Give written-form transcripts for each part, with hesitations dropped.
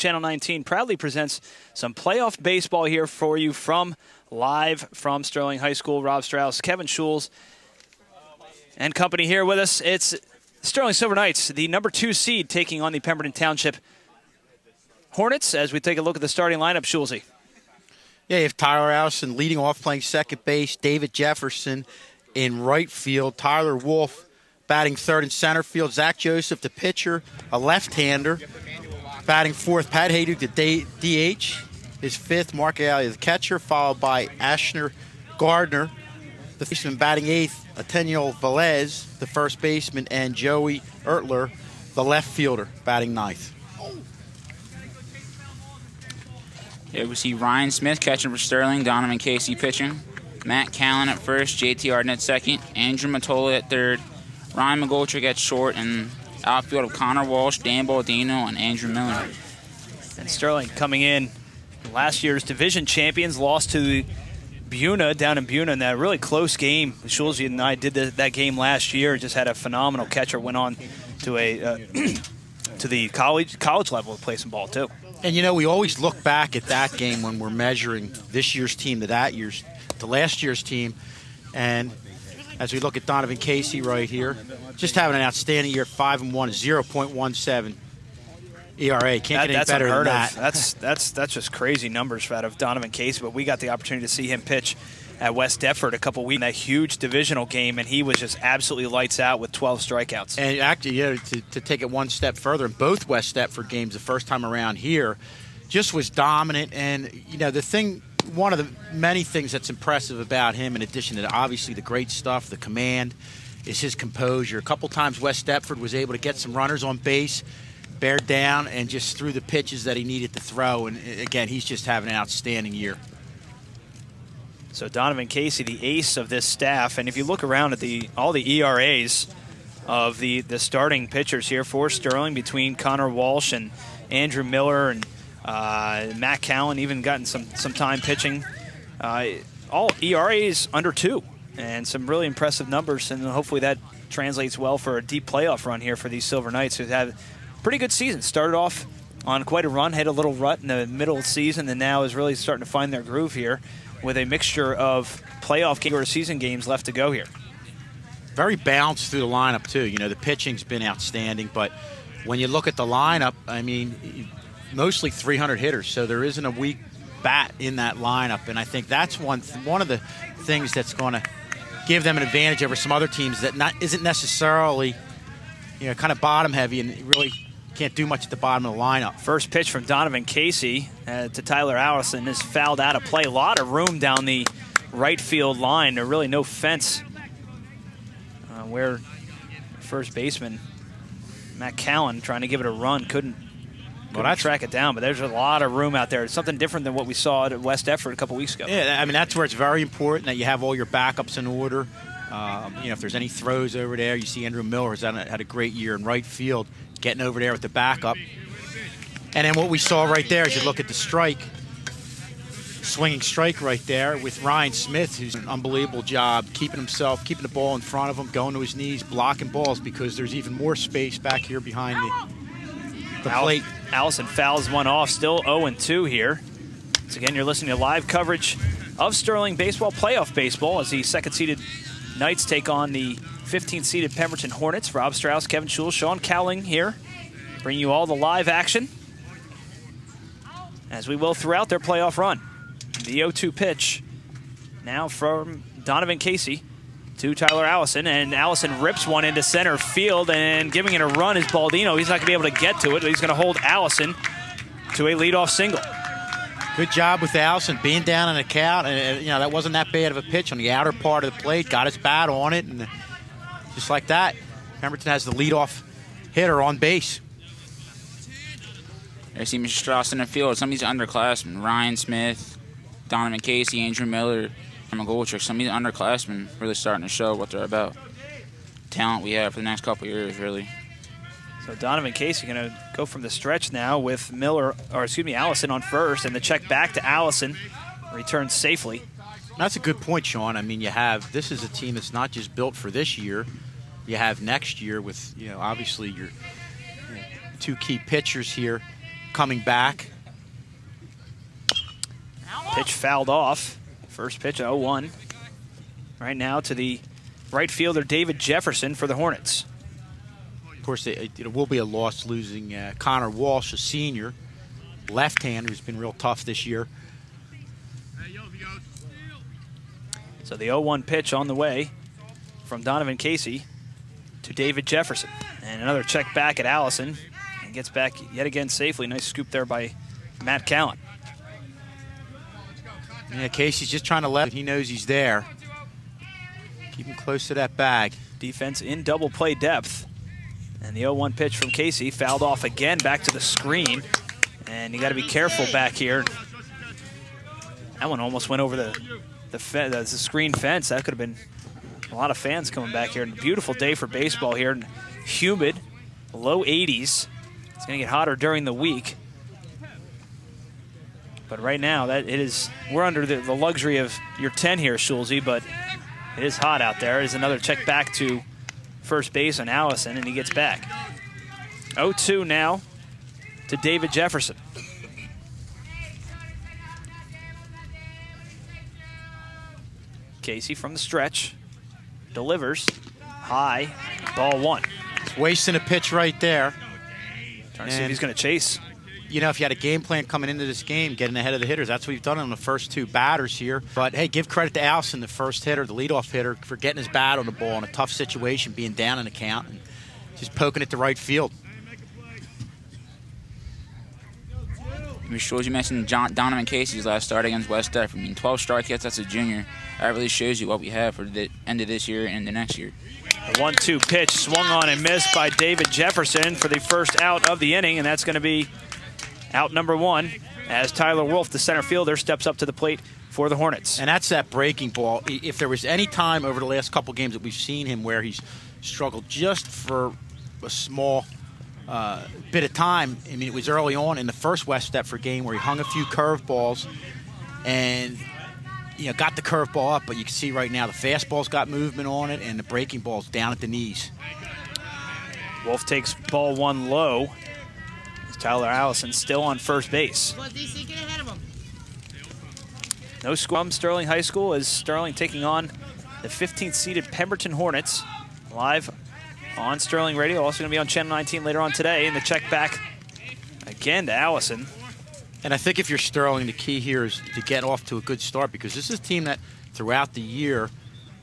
Channel 19 proudly presents some playoff baseball here for you live from Sterling High School. Rob Strauss, Kevin Schulz, and company here with us. It's Sterling Silver Knights, the number 2 seed, taking on the Pemberton Township Hornets as we take a look at the starting lineup. Schulze. Yeah, you have Tyler Allison leading off, playing second base. David Jefferson in right field. Tyler Wolf batting third and center field. Zach Joseph, the pitcher, a left-hander. Batting fourth, Pat Hayduke, the DH. His fifth, Mark Alley, the catcher, followed by Ashner Gardner, the baseman. Batting eighth, Atenio Velez, the first baseman, and Joey Ertler, the left fielder, batting ninth. Yeah, we see Ryan Smith catching for Sterling, Donovan Casey pitching, Matt Callen at first, JT Arden at second, Andrew Matola at third, Ryan McGoldrick at short, and outfield of Connor Walsh, Dan Baldino, and Andrew Miller. And Sterling coming in, last year's division champions, lost to Buna down in Buna in that really close game. Schulze and I did that game last year. Just had a phenomenal catcher. Went on to to the college level to play some ball too. And you know, we always look back at that game when we're measuring this year's team to last year's team, and as we look at Donovan Casey right here, just having an outstanding year, 5-1, 0.17 ERA. Can't get any better than that. That's just crazy numbers out of Donovan Casey. But we got the opportunity to see him pitch at West Deptford a couple weeks in that huge divisional game, and he was just absolutely lights out with 12 strikeouts. And actually, you know, to take it one step further, in both West Deptford games, the first time around here, just was dominant. And you know, one of the many things that's impressive about him, in addition to obviously the great stuff, the command, is his composure. A couple times West Deptford was able to get some runners on base, bear down, and just threw the pitches that he needed to throw. And again, he's just having an outstanding year. So Donovan Casey, the ace of this staff, and if you look around at all the ERAs of the starting pitchers here for Sterling, between Connor Walsh and Andrew Miller and Matt Callen, even gotten some time pitching, all ERAs under 2, and some really impressive numbers, and hopefully that translates well for a deep playoff run here for these Silver Knights, who've had a pretty good season. Started off on quite a run, had a little rut in the middle of the season, and now is really starting to find their groove here with a mixture of playoff games or season games left to go here. Very balanced through the lineup, too. You know, the pitching's been outstanding, but when you look at the lineup, I mean, mostly 300 hitters, so there isn't a weak bat in that lineup, and I think that's one of the things that's going to give them an advantage over some other teams that isn't necessarily, you know, kind of bottom heavy and really can't do much at the bottom of the lineup. First pitch from Donovan Casey to Tyler Allison is fouled out of play. A lot of room down the right field line. There really no fence where first baseman Matt Callen, trying to give it a run, couldn't track it down, but there's a lot of room out there. It's something different than what we saw at West Deptford a couple weeks ago. Yeah, I mean, that's where it's very important that you have all your backups in order. You know, if there's any throws over there, you see Andrew Miller has had a great year in right field, getting over there with the backup. And then what we saw right there, as you look at the swinging strike right there with Ryan Smith, who's done an unbelievable job keeping the ball in front of him, going to his knees, blocking balls, because there's even more space back here behind the plate. Allison fouls one off, still 0-2 here. So again, you're listening to live coverage of Sterling baseball, playoff baseball, as the second-seeded Knights take on the 15th-seeded Pemberton Hornets. Rob Strauss, Kevin Schulz, Sean Cowling here, bring you all the live action, as we will throughout their playoff run. The 0-2 pitch now from Donovan Casey to Tyler Allison, and Allison rips one into center field, and giving it a run is Baldino. He's not going to be able to get to it, but he's going to hold Allison to a leadoff single. Good job with Allison being down on a count, and you know, that wasn't that bad of a pitch on the outer part of the plate. Got his bat on it, and just like that, Pemberton has the leadoff hitter on base. I see Mr. Strauss in the field. Some of these underclassmen, Ryan Smith, Donovan Casey, Andrew Miller, and McGoldrick, some of these underclassmen really starting to show what they're about. Talent we have for the next couple of years, really. So Donovan Casey going to go from the stretch now with Allison on first, and the check back to Allison. Returns safely. That's a good point, Sean. I mean, this is a team that's not just built for this year. You have next year with, you know, obviously your two key pitchers here coming back. Pitch fouled off. First pitch, 0-1. Right now to the right fielder, David Jefferson, for the Hornets. Of course, it will be a loss losing Connor Walsh, a senior, left-hand, who's been real tough this year. So the 0-1 pitch on the way from Donovan Casey to David Jefferson. And another check back at Allison. And gets back yet again safely. Nice scoop there by Matt Callan. Yeah, Casey's just trying to let it. He knows he's there. Keep him close to that bag. Defense in double play depth. And the 0-1 pitch from Casey fouled off again back to the screen. And you got to be careful back here. That one almost went over the screen fence. That could have been a lot of fans coming back here. And a beautiful day for baseball here. And humid, low 80s. It's going to get hotter during the week. But right now, we're under the luxury of your 10 here, Schulze, but it is hot out there. There's another check back to first base on Allison, and he gets back. 0-2 now to David Jefferson. Casey from the stretch delivers high, ball one. He's wasting a pitch right there. Trying to see if he's going to chase. You know, if you had a game plan coming into this game, getting ahead of the hitters, that's what we've done on the first two batters here. But, hey, give credit to Allison, the first hitter, the leadoff hitter, for getting his bat on the ball in a tough situation, being down in the count, and just poking it to right field. You mentioned Donovan Casey's last start against West Def. I mean, 12 strikeouts, that's a junior. That really shows you what we have for the end of this year and the next year. A 1-2 pitch swung on and missed by David Jefferson for the first out of the inning, and that's going to be out number one as Tyler Wolf, the center fielder, steps up to the plate for the Hornets. And that's that breaking ball. If there was any time over the last couple games that we've seen him where he's struggled just for a small bit of time, I mean, it was early on in the first West Deptford game where he hung a few curveballs and, you know, got the curveball up, but you can see right now the fastball's got movement on it and the breaking ball's down at the knees. Wolf takes ball one low. Tyler Allison still on first base. No score from Sterling High School as Sterling taking on the 15th seeded Pemberton Hornets. Live on Sterling Radio. Also going to be on Channel 19 later on today. And the check back again to Allison. And I think if you're Sterling, the key here is to get off to a good start, because this is a team that throughout the year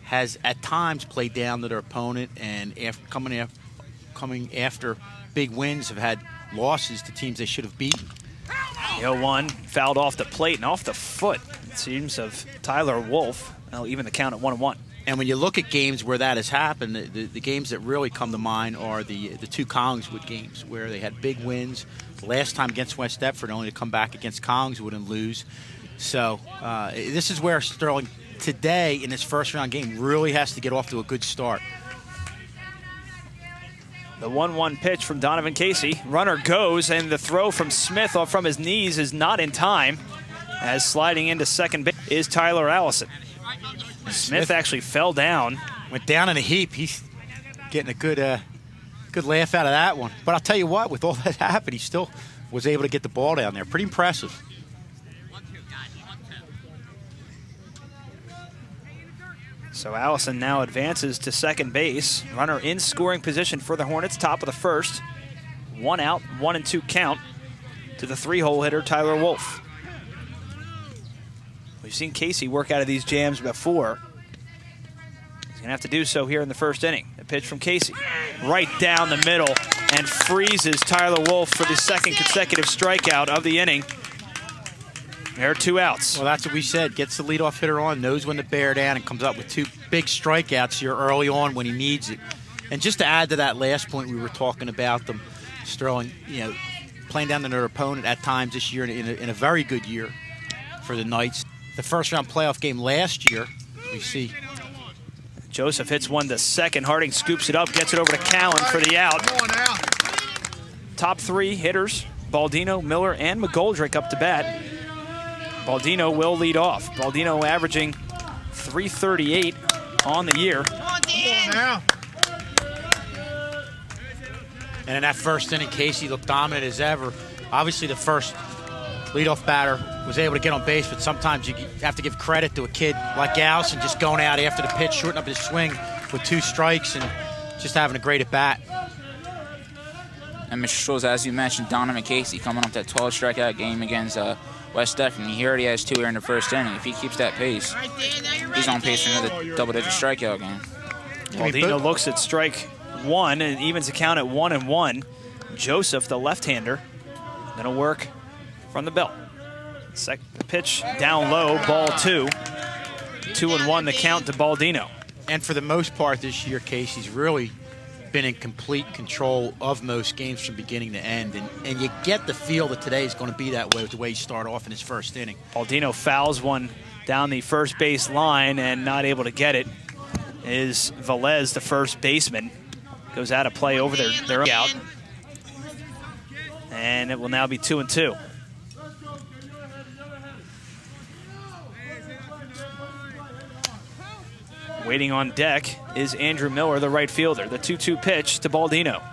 has at times played down to their opponent, and coming after big wins have had losses to teams they should have beaten. The 0-1 fouled off the plate and off the foot, it seems, of Tyler Wolf. Well, even the count at 1-1. And when you look at games where that has happened, the games that really come to mind are the two Collingswood games where they had big wins. The last time against West Deptford, only to come back against Collingswood and lose. So this is where Sterling today in his first round game really has to get off to a good start. The 1-1 pitch from Donovan Casey. Runner goes, and the throw from Smith off from his knees is not in time. As sliding into second base is Tyler Allison. Smith actually fell down. Went down in a heap. He's getting a good laugh out of that one. But I'll tell you what, with all that happened, he still was able to get the ball down there. Pretty impressive. So Allison now advances to second base. Runner in scoring position for the Hornets, top of the first. 1 out, 1-2 count to the 3-hole hitter, Tyler Wolf. We've seen Casey work out of these jams before. He's going to have to do so here in the first inning. A pitch from Casey. Right down the middle and freezes Tyler Wolf for the second consecutive strikeout of the inning. There are 2 outs. Well, that's what we said. Gets the leadoff hitter on, knows when to bear down, and comes up with 2 big strikeouts here early on when he needs it. And just to add to that last point we were talking about, them, Sterling, you know, playing down to their opponent at times this year in a very good year for the Knights. The first-round playoff game last year, we see. Joseph hits one to second. Harding scoops it up, gets it over to Callan for the out. Top 3 hitters, Baldino, Miller, and McGoldrick up to bat. Baldino will lead off. Baldino averaging .338 on the year. And in that first inning, Casey looked dominant as ever. Obviously, the first leadoff batter was able to get on base, but sometimes you have to give credit to a kid like Allison just going out after the pitch, shortening up his swing with 2 strikes and just having a great at-bat. And Mr. Schultz, as you mentioned, Donovan Casey coming off that 12 strikeout game against West Stephanie. He already has 2 here in the first inning. If he keeps that pace, he's on pace for another double-digit strikeout game. Baldino looks at strike 1 and evens the count at 1-1. Joseph, the left-hander, going to work from the belt. The pitch down low, ball 2. 2-1 the count to Baldino. And for the most part this year, Casey's really been in complete control of most games from beginning to end. And you get the feel that today is going to be that way with the way he started off in his first inning. Baldino fouls one down the first base line and not able to get it. Is Velez, the first baseman, goes out of play over their out. And it will now be 2-2. Waiting on deck is Andrew Miller, the right fielder. The 2-2 pitch to Baldino.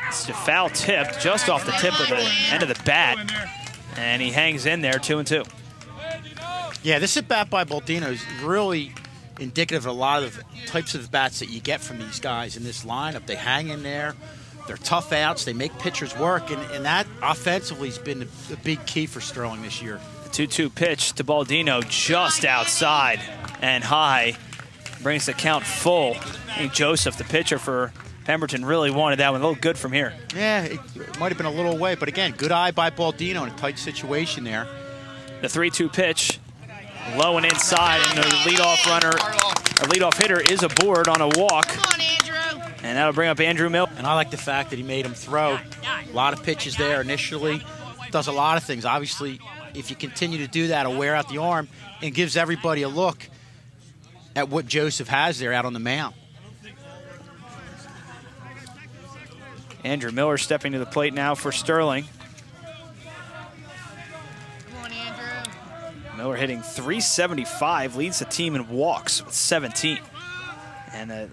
It's a foul tip just off the tip of the end of the bat. And he hangs in there, 2-2. Yeah, this at-bat by Baldino is really indicative of a lot of types of bats that you get from these guys in this lineup. They hang in there. They're tough outs. They make pitchers work. And that offensively has been a big key for Sterling this year. The 2-2 pitch to Baldino just outside and high. Brings the count full. I think Joseph, the pitcher for Pemberton, really wanted that one. A little good from here. Yeah, it might have been a little away. But again, good eye by Baldino in a tight situation there. The 3-2 pitch. Low and inside, and the leadoff hitter is aboard on a walk. Come on, Andrew. And that'll bring up Andrew Miller. And I like the fact that he made him throw a lot of pitches there initially. Does a lot of things. Obviously, if you continue to do that, it'll wear out the arm and gives everybody a look at what Joseph has there out on the mound. Andrew Miller stepping to the plate now for Sterling. Come on, Andrew. Miller hitting .375, leads the team in walks with 17. And a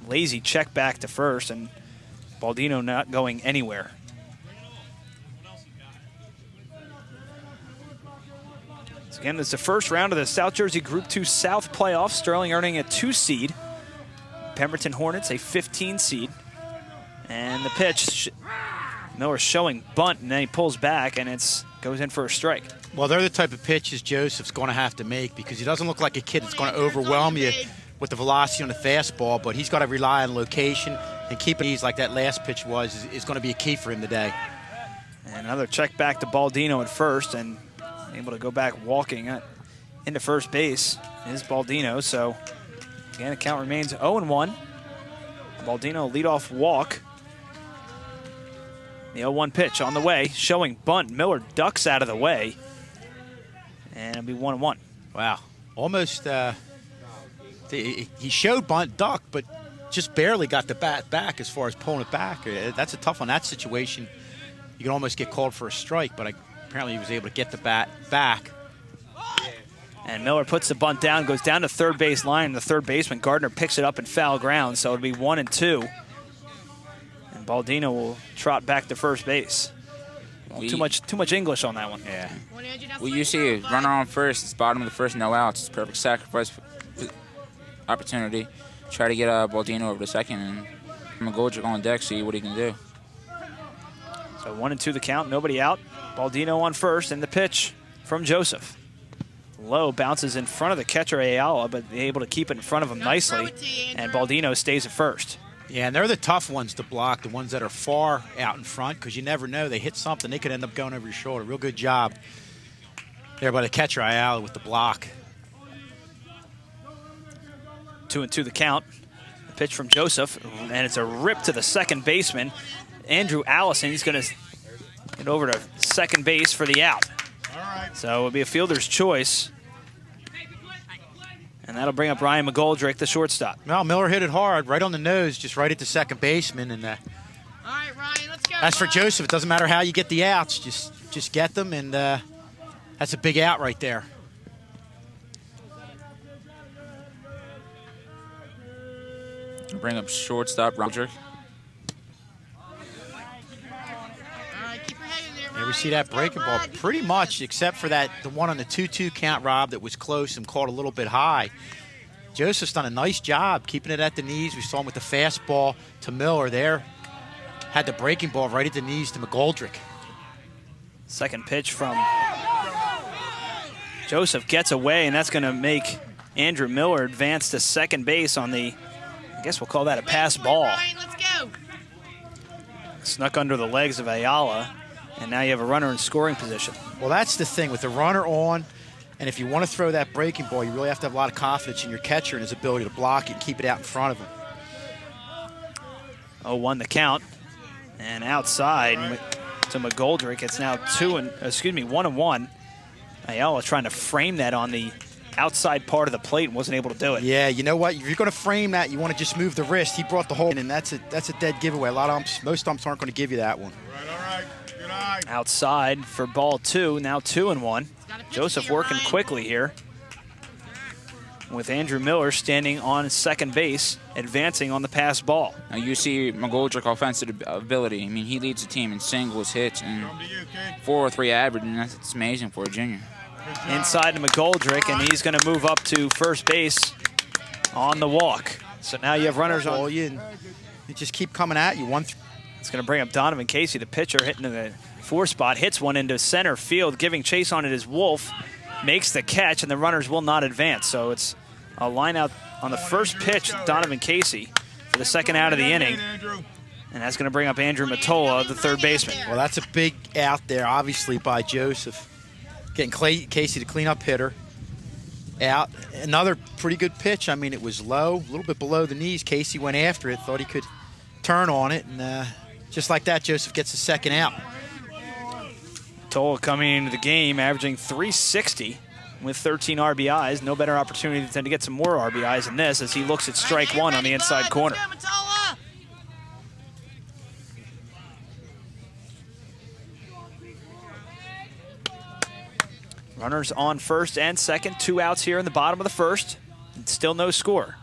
lazy check back to first, and Baldino not going anywhere. So again, this is the first round of the South Jersey Group 2 South playoffs. Sterling earning a 2 seed. Pemberton Hornets a 15 seed. And the pitch, Miller showing bunt, and then he pulls back, and it goes in for a strike. Well, they're the type of pitches Joseph's going to have to make because he doesn't look like a kid that's going to overwhelm you with the velocity on the fastball, but he's got to rely on location and keeping these like that last pitch was is going to be a key for him today. And another check back to Baldino at first, and able to go back walking into first base is Baldino. So again, the count remains 0-1. Baldino leadoff walk. The 0-1 pitch on the way, showing bunt. Miller ducks out of the way, and it'll be 1-1. Wow, almost. He showed bunt, duck, but just barely got the bat back as far as pulling it back. That's a tough one. That situation, you can almost get called for a strike, but apparently he was able to get the bat back. And Miller puts the bunt down, goes down to third base line. The third baseman, Gardner, picks it up in foul ground, so it'll be 1-2. And Baldino will trot back to first base. Well, too much English on that one. Yeah. Well, you see, runner on first. It's bottom of the first, no outs. It's a perfect sacrifice opportunity. Try to get Baldino over to second, and McGoldrick on deck, see what he can do. So 1-2 the count, nobody out. Baldino on first, and the pitch from Joseph. Low bounces in front of the catcher Ayala, but able to keep it in front of him nicely. And Baldino stays at first. Yeah, and they're the tough ones to block, the ones that are far out in front, because you never know. They hit something, they could end up going over your shoulder. Real good job there by the catcher Ayala with the block. 2-2 the count. The pitch from Joseph, and it's a rip to the second baseman, Andrew Allison. He's going to get over to second base for the out. So it'll be a fielder's choice. And that'll bring up Ryan McGoldrick, the shortstop. Well, Miller hit it hard, right on the nose, just right at the second baseman. And All right, Ryan, let's go. as for Joseph, it doesn't matter how you get the outs, just get them, and that's a big out right there. Bring up shortstop, Roderick. All right, keep your head in there, see that breaking ball pretty much, except for the one on the 2-2 count, Rob, that was close and caught a little bit high. Joseph's done a nice job keeping it at the knees. We saw him with the fastball to Miller there. Had the breaking ball right at the knees to McGoldrick. Second pitch from Joseph gets away, and that's going to make Andrew Miller advance to second base on the, I guess we'll call that a pass ball. Ryan, let's go. Snuck under the legs of Ayala, and now you have a runner in scoring position. Well, that's the thing with the runner on, and if you want to throw that breaking ball, you really have to have a lot of confidence in your catcher and his ability to block it and keep it out in front of him. 0-1 the count, and outside to McGoldrick. It's now 1-1. Ayala trying to frame that on the outside part of the plate and wasn't able to do it. Yeah, you know what? If you're going to frame that, you want to just move the wrist. He brought the whole in, and that's a dead giveaway. A lot of umps, most umps aren't going to give you that one. All right. Good eye. Outside for ball 2, now 2-1. Joseph working quickly here with Andrew Miller standing on second base, advancing on the pass ball. Now you see McGoldrick offensive ability. I mean, he leads the team in singles, hits, and 403 average, and that's amazing for a junior. Inside to McGoldrick, and he's going to move up to first base on the walk. So now you have runners on. You just keep coming at you. It's going to bring up Donovan Casey, the pitcher, hitting the 4 spot, hits one into center field. Giving chase on it is Wolf, makes the catch, and the runners will not advance. So it's a line out on the first pitch, Donovan Casey, for the second out of the inning. And that's going to bring up Andrew Matola, the third baseman. Well, that's a big out there, obviously, by Joseph. Getting Casey to clean up hitter. Out. Another pretty good pitch. I mean, it was low, a little bit below the knees. Casey went after it, thought he could turn on it, and just like that, Joseph gets the second out. Matola coming into the game, averaging .360 with 13 RBIs. No better opportunity than to get some more RBIs in this as he looks at strike 1 on the inside corner. Runners on first and second, 2 outs here in the bottom of the first, and still no score.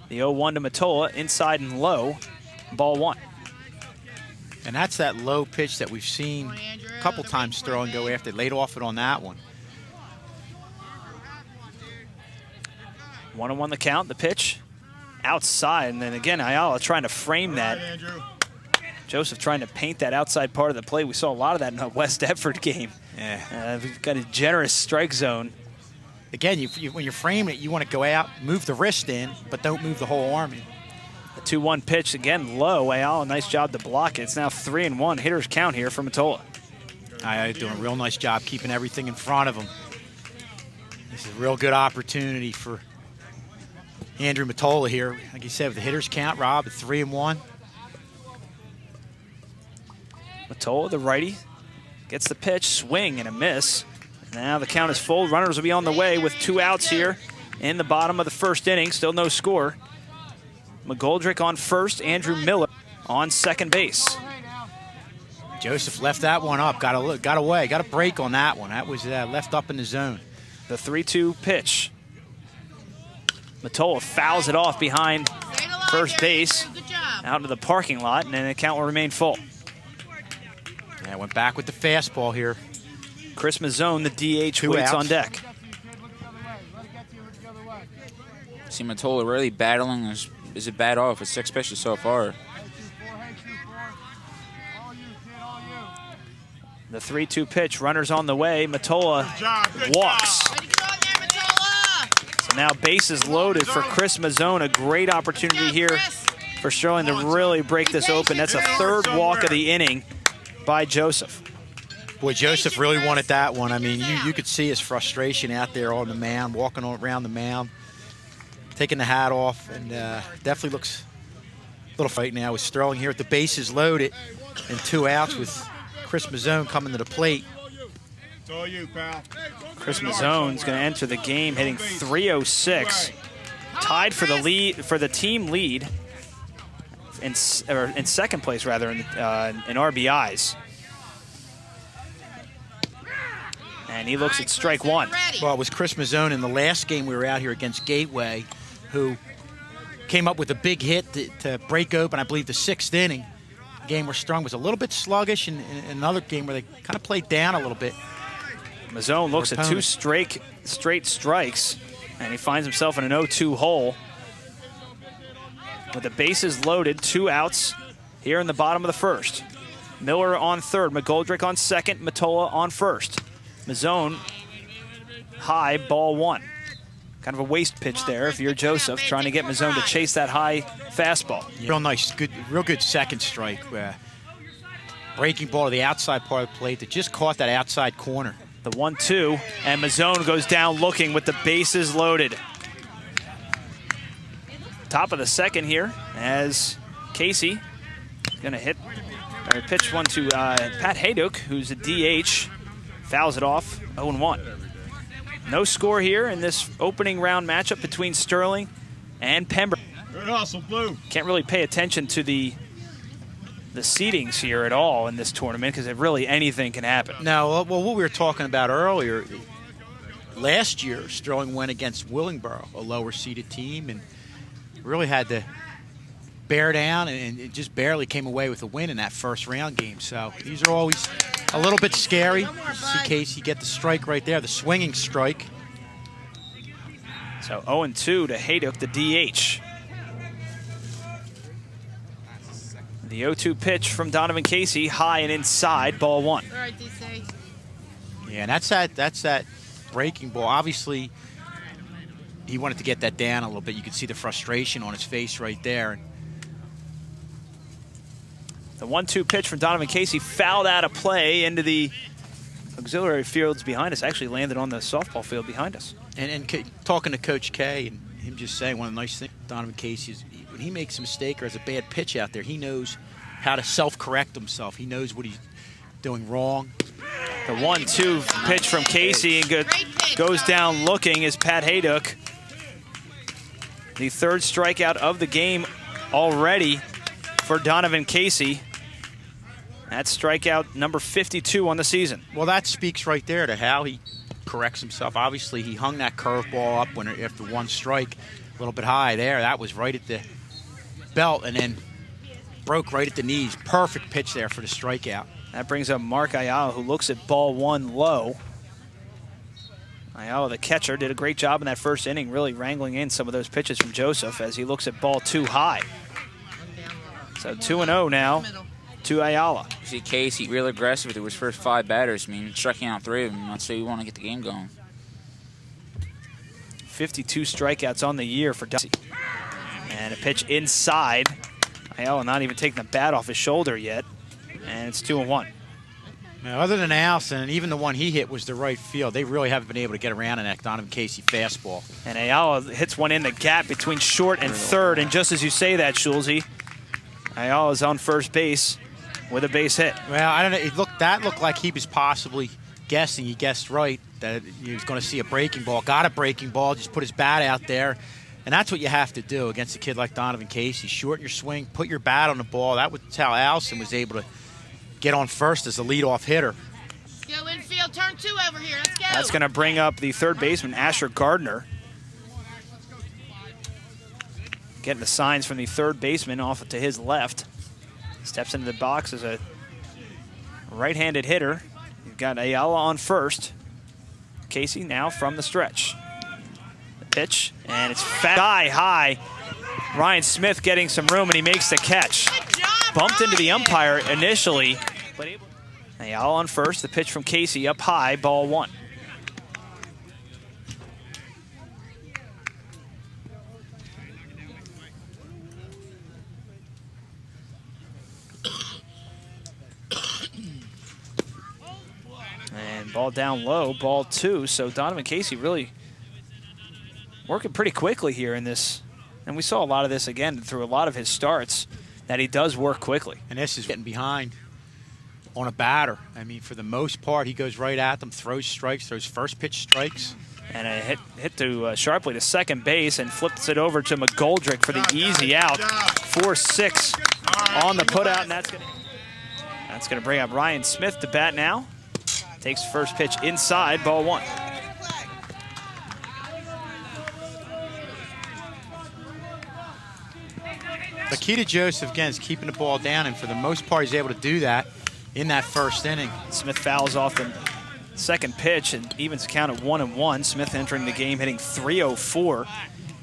The 0-1 to Matola, inside and low, ball 1. And that's that low pitch that we've seen a couple times Sterling go after. Laid off it on that one. 1-1 the count, the pitch outside, and then again Ayala trying to frame that. Joseph trying to paint that outside part of the play. We saw a lot of that in the West Edford game. Yeah. We've got a generous strike zone. Again, when you're framing it, you want to go out, move the wrist in, but don't move the whole arm in. The 2-1 pitch, again low. Ayala, nice job to block it. It's now 3-1. Hitters count here for Matola. Ayala doing a real nice job keeping everything in front of him. This is a real good opportunity for Andrew Matola here. Like you said, with the hitters count, Rob, at 3-1. Matola, the righty, gets the pitch, swing and a miss. Now the count is full. Runners will be on the way with 2 outs here in the bottom of the first inning. Still no score. McGoldrick on first, Andrew Miller on second base. Joseph left that one up, got away, got a break on that one. That was left up in the zone. The 3-2 pitch. Matola fouls it off behind first base, out into the parking lot, and then the count will remain full. Yeah, went back with the fastball here. Chris Mazzone, the DH, 2 waits outs. on deck. See Matola really battling his bat off with 6 pitches so far. The 3-2 pitch, runners on the way. Matola walks. So now bases loaded for Chris Mazzone. A great opportunity here for Sterling to really break this open. That's a 3rd walk of the inning by Joseph. Boy, Joseph really wanted that one. I mean, you could see his frustration out there on the mound, walking around the mound, taking the hat off, and definitely looks a little fight now with Sterling here at the bases loaded and 2 outs with Chris Mazzone coming to the plate. It's all you, pal. Chris Mazzone's going to enter the game hitting .306, tied for the lead for the team lead in second place rather in RBIs. And he looks at strike 1. Well, it was Chris Mazzone in the last game we were out here against Gateway who came up with a big hit to break open, I believe, the 6th inning game where Sterling was a little bit sluggish, and in another game where they kind of played down a little bit. Mazzone looks at 2 straight strikes, and he finds himself in an 0-2 hole. With the bases loaded, 2 outs here in the bottom of the first. Miller on third, McGoldrick on second, Matola on first. Mazzone high, ball 1. Kind of a waste pitch there if you're Joseph, trying to get Mazzone to chase that high fastball. Real nice, real good second strike. Breaking ball to the outside part of the plate that just caught that outside corner. The 1-2, and Mazzone goes down looking with the bases loaded. Top of the second here as Casey gonna pitch one to Pat Haydock, who's a DH, fouls it off, 0-1. No score here in this opening round matchup between Sterling and Pemberton. Good hustle, Blue. Can't really pay attention to the seedings here at all in this tournament because really anything can happen. No, well, what we were talking about earlier, last year Sterling went against Willingboro, a lower seeded team, and really had to bear down and it just barely came away with a win in that first round game. So these are always a little bit scary. See Casey get the strike right there, the swinging strike. So 0-2 to Haydock, the DH. The 0-2 pitch from Donovan Casey, high and inside, ball 1. All right, DC. Yeah, and that's that breaking ball. Obviously, he wanted to get that down a little bit. You could see the frustration on his face right there. The 1-2 pitch from Donovan Casey fouled out of play into the auxiliary fields behind us. Actually landed on the softball field behind us. And talking to Coach K and him just saying one of the nice things Donovan Casey is when he makes a mistake or has a bad pitch out there, he knows how to self-correct himself. He knows what he's doing wrong. The 1-2 pitch from Casey and goes down looking is Pat Haydock. The 3rd strikeout of the game already for Donovan Casey. That's strikeout number 52 on the season. Well, that speaks right there to how he corrects himself. Obviously, he hung that curveball up after 1 strike, a little bit high there. That was right at the belt and then broke right at the knees. Perfect pitch there for the strikeout. That brings up Mark Ayala, who looks at ball 1 low. Ayala, the catcher, did a great job in that first inning, really wrangling in some of those pitches from Joseph as he looks at ball 2 high. So 2-0 now to Ayala. You see Casey real aggressive through his first 5 batters. I mean, striking out 3 of them. Let's say we want to get the game going. 52 strikeouts on the year for Dusty. And a pitch inside. Ayala not even taking the bat off his shoulder yet. And it's 2-1. Now, other than Allison, even the one he hit was the right field. They really haven't been able to get around in that Donovan Casey fastball. And Ayala hits one in the gap between short and third. And just as you say that, Schulze, Ayala's on first base with a base hit. Well, I don't know. That looked like he was possibly guessing. He guessed right that he was going to see a breaking ball. Got a breaking ball, just put his bat out there. And that's what you have to do against a kid like Donovan Casey. Shorten your swing, put your bat on the ball. That's how Allison was able to get on first as a leadoff hitter. Go infield, turn 2 over here. Let's go. That's going to bring up the third baseman, Asher Gardner. Getting the signs from the third baseman off to his left. Steps into the box as a right-handed hitter. You've got Ayala on first. Casey now from the stretch. The pitch, and it's sky high. Ryan Smith getting some room, and he makes the catch. Good job, Bumped into the Ryan. umpire initially. But Ayala on first. The pitch from Casey up high, ball 1. And ball down low, ball 2. So Donovan Casey really working pretty quickly here in this. And we saw a lot of this again through a lot of his starts, that he does work quickly. And this is getting behind on a batter. I mean, for the most part, he goes right at them, throws strikes, throws first pitch strikes. And a hit to sharply to second base and flips it over to McGoldrick for the easy out. 4-6 on the putout, and that's going to bring up Ryan Smith to bat now. Takes first pitch inside, ball 1. The key to Joseph, again, is keeping the ball down, and for the most part, he's able to do that in that first inning. Smith fouls off the second pitch and evens the count at 1-1. Smith entering the game hitting .304.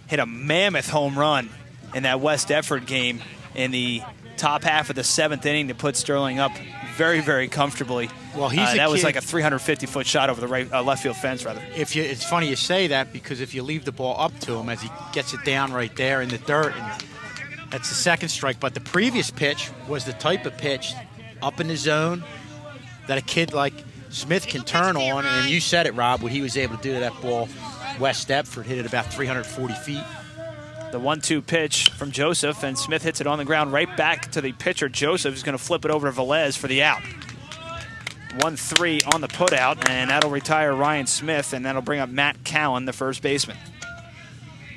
Hit a mammoth home run in that West Effort game in the top half of the 7th inning to put Sterling up very, very comfortably. Well, that was like a 350-foot shot over the left field fence, rather. It's funny you say that, because if you leave the ball up to him as he gets it down right there in the dirt, and that's the second strike. But the previous pitch was the type of pitch up in the zone that a kid like Smith can turn on. And you said it, Rob, what he was able to do to that ball. West Epford hit it about 340 feet. The 1-2 pitch from Joseph, and Smith hits it on the ground right back to the pitcher. Joseph is going to flip it over to Velez for the out. 1-3 on the putout, and that'll retire Ryan Smith, and that'll bring up Matt Cowan, the first baseman.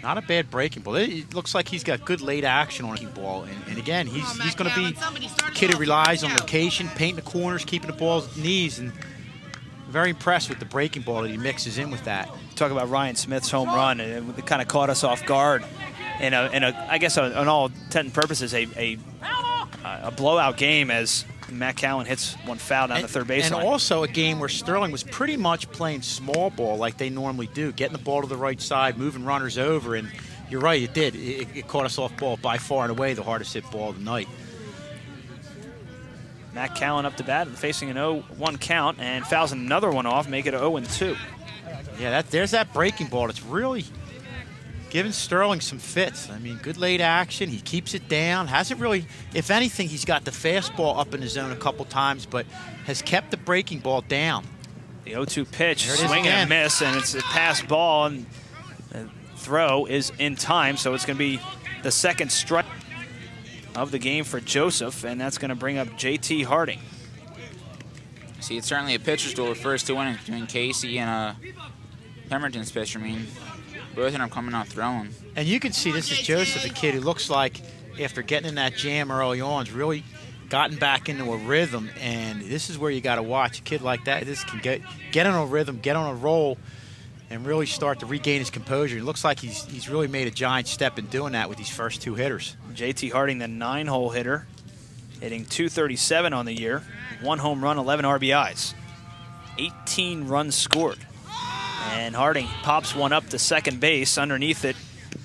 Not a bad breaking ball. It looks like he's got good late action on a ball. And again, he's going to be a kid who relies on location, painting the corners, keeping the ball's knees, and very impressed with the breaking ball that he mixes in with that. Talk about Ryan Smith's home run, and it kind of caught us off guard. In I guess on all intent and purposes, a blowout game as Matt Cowan hits one foul down the third baseline. And also a game where Sterling was pretty much playing small ball like they normally do, getting the ball to the right side, moving runners over, and you're right, it did. It caught us off ball by far and away, the hardest hit ball of the night. Matt Cowan up to bat, facing an 0-1 count, and fouls another one off, make it 0-2. Yeah, there's that breaking ball. It's really giving Sterling some fits. I mean, good late action. He keeps it down. Hasn't really, if anything, he's got the fastball up in the zone a couple times, but has kept the breaking ball down. The 0-2 pitch, swing and miss, and it's a pass ball, and the throw is in time, so it's going to be the second strike of the game for Joseph, and that's going to bring up J.T. Harding. See, it's certainly a pitcher's duel, the first 2 innings between Casey and Pemberton's pitcher. I mean, both of them coming out throwing. And you can see this is Joseph, a kid who looks like, after getting in that jam early on, has really gotten back into a rhythm. And this is where you got to watch a kid like that. This can get on a rhythm, get on a roll, and really start to regain his composure. It looks like he's really made a giant step in doing that with these first 2 hitters. J.T. Harding, the 9-hole hitter, hitting .237 on the year, 1 home run, 11 RBIs, 18 runs scored. And Harding pops one up to second base. Underneath it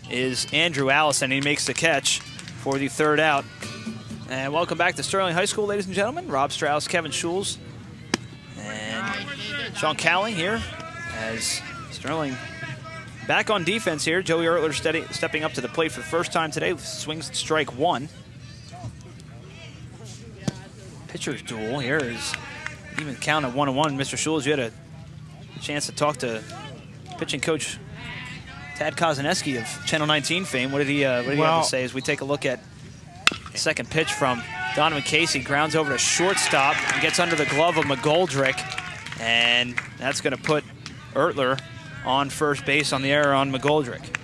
is Andrew Allison. He makes the catch for the third out. And welcome back to Sterling High School, ladies and gentlemen. Rob Strauss, Kevin Schulz, and Sean Cowling here as Sterling back on defense here. Joey Ertler stepping up to the plate for the first time today. Swings at strike 1. Pitcher's duel here is even count at 1-1. Mr. Schulz, you had a chance to talk to pitching coach Tad Kozaneski of Channel 19 fame. What did he have to say as we take a look at the second pitch from Donovan Casey? Grounds over to shortstop and gets under the glove of McGoldrick, and that's going to put Ertler on first base on the error on McGoldrick.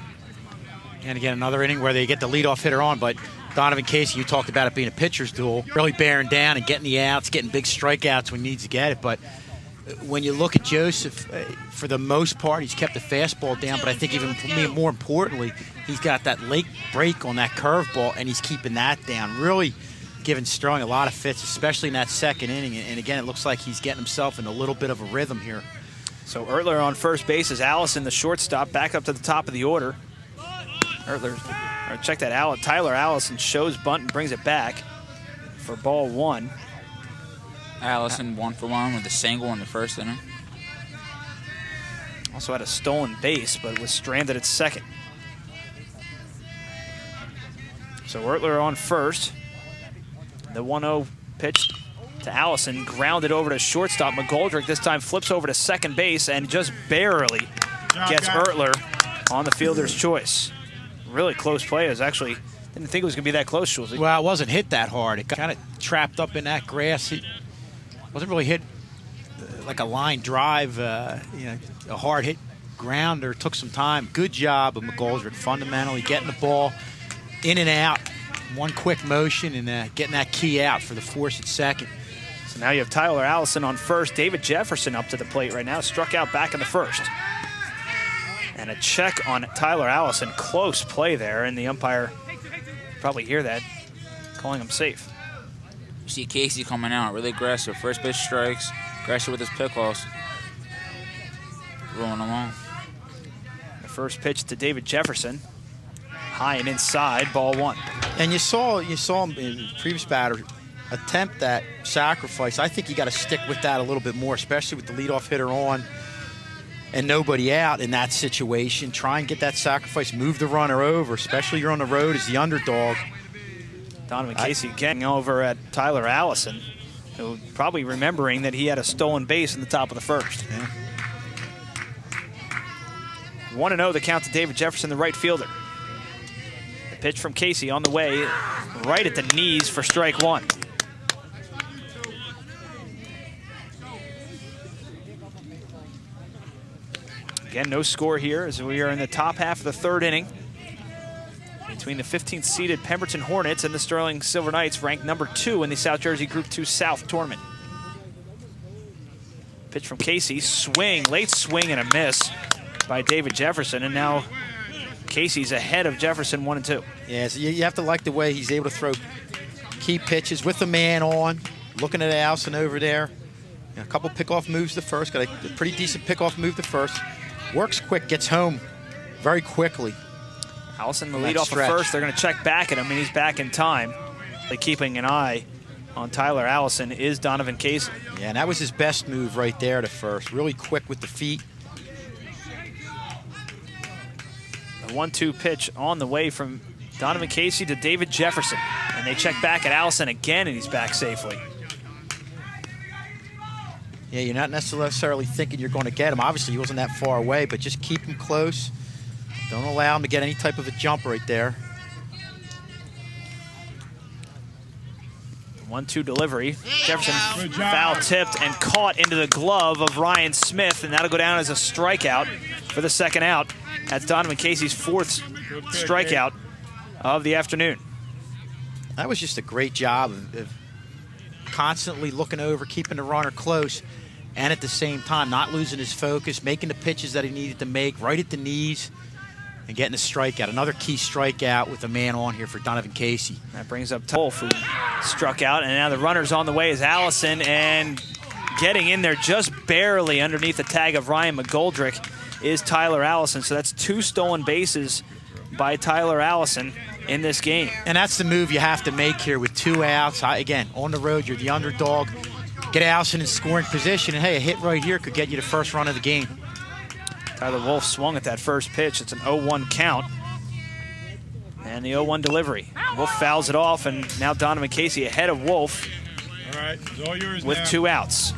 And again, another inning where they get the leadoff hitter on, but Donovan Casey, you talked about it being a pitcher's duel, really bearing down and getting the outs, getting big strikeouts when he needs to get it. But when you look at Joseph, for the most part, he's kept the fastball down, but I think even more importantly, he's got that late break on that curveball, and he's keeping that down. Really giving Sterling a lot of fits, especially in that second inning. And again, it looks like he's getting himself in a little bit of a rhythm here. So Ertler on first base is Allison, the shortstop, back up to the top of the order. Check that out. Tyler Allison shows bunt and brings it back for ball 1. Allison 1 for 1 with a single in the first inning. Also had a stolen base, but was stranded at second. So Ertler on first. The 1-0 pitch to Allison, grounded over to shortstop. McGoldrick this time flips over to second base and just barely gets Ertler on the fielder's choice. Really close play. Didn't think it was going to be that close, Schulze. Well, it wasn't hit that hard. It got kind of trapped up in that grass. It wasn't really hit like a line drive, a hard hit grounder. Took some time. Good job of McGoldrick, fundamentally getting the ball in and out. One quick motion and getting that key out for the force at second. So now you have Tyler Allison on first. David Jefferson up to the plate right now. Struck out back in the first. And a check on Tyler Allison. Close play there, and the umpire probably hear that, calling him safe. You see Casey coming out, really aggressive. First pitch strikes, aggressive with his pickoffs. Rolling along. The first pitch to David Jefferson. High and inside, ball 1. And you saw him in the previous batter attempt that sacrifice. I think you got to stick with that a little bit more, especially with the leadoff hitter on and nobody out in that situation. Try and get that sacrifice, move the runner over, especially you're on the road as the underdog. Donovan Casey getting over at Tyler Allison, who probably remembering that he had a stolen base in the top of the first. Yeah. 1-0 the count to David Jefferson, the right fielder. The pitch from Casey on the way, right at the knees for strike 1. Again, no score here as we are in the top half of the 3rd inning between the 15th seeded Pemberton Hornets and the Sterling Silver Knights, ranked number 2 in the South Jersey Group 2 South tournament. Pitch from Casey, swing, late swing and a miss by David Jefferson, and now Casey's ahead of Jefferson 1-2. Yeah, so you have to like the way he's able to throw key pitches with the man on, looking at Allison over there. A couple pickoff moves to first, got a pretty decent pickoff move to first. Works quick, gets home very quickly. Allison, the lead off of first. They're going to check back at him, and he's back in time. Keeping an eye on Tyler Allison is Donovan Casey. Yeah, and that was his best move right there to first. Really quick with the feet. The 1-2 pitch on the way from Donovan Casey to David Jefferson. And they check back at Allison again, and he's back safely. Yeah, you're not necessarily thinking you're going to get him. Obviously, he wasn't that far away, but just keep him close. Don't allow him to get any type of a jump right there. The 1-2 delivery. Jefferson foul tipped and caught into the glove of Ryan Smith, and that'll go down as a strikeout for the second out. That's Donovan Casey's 4th strikeout of the afternoon. That was just a great job of constantly looking over, keeping the runner close, and at the same time not losing his focus, making the pitches that he needed to make right at the knees, and getting a strikeout. Another key strikeout with a man on here for Donovan Casey. That brings up Wolf, who struck out, and now the runner's on the way is Allison, and getting in there just barely underneath the tag of Ryan McGoldrick is Tyler Allison. So that's 2 stolen bases by Tyler Allison in this game. And that's the move you have to make here with 2 outs. Again, on the road, you're the underdog. Get Allison in scoring position, and hey, a hit right here could get you the first run of the game. Tyler Wolf swung at that first pitch. It's an 0-1 count. And the 0-1 delivery. Wolf fouls it off, and now Donovan Casey ahead of Wolf. All right, it's all yours with now. 2 outs.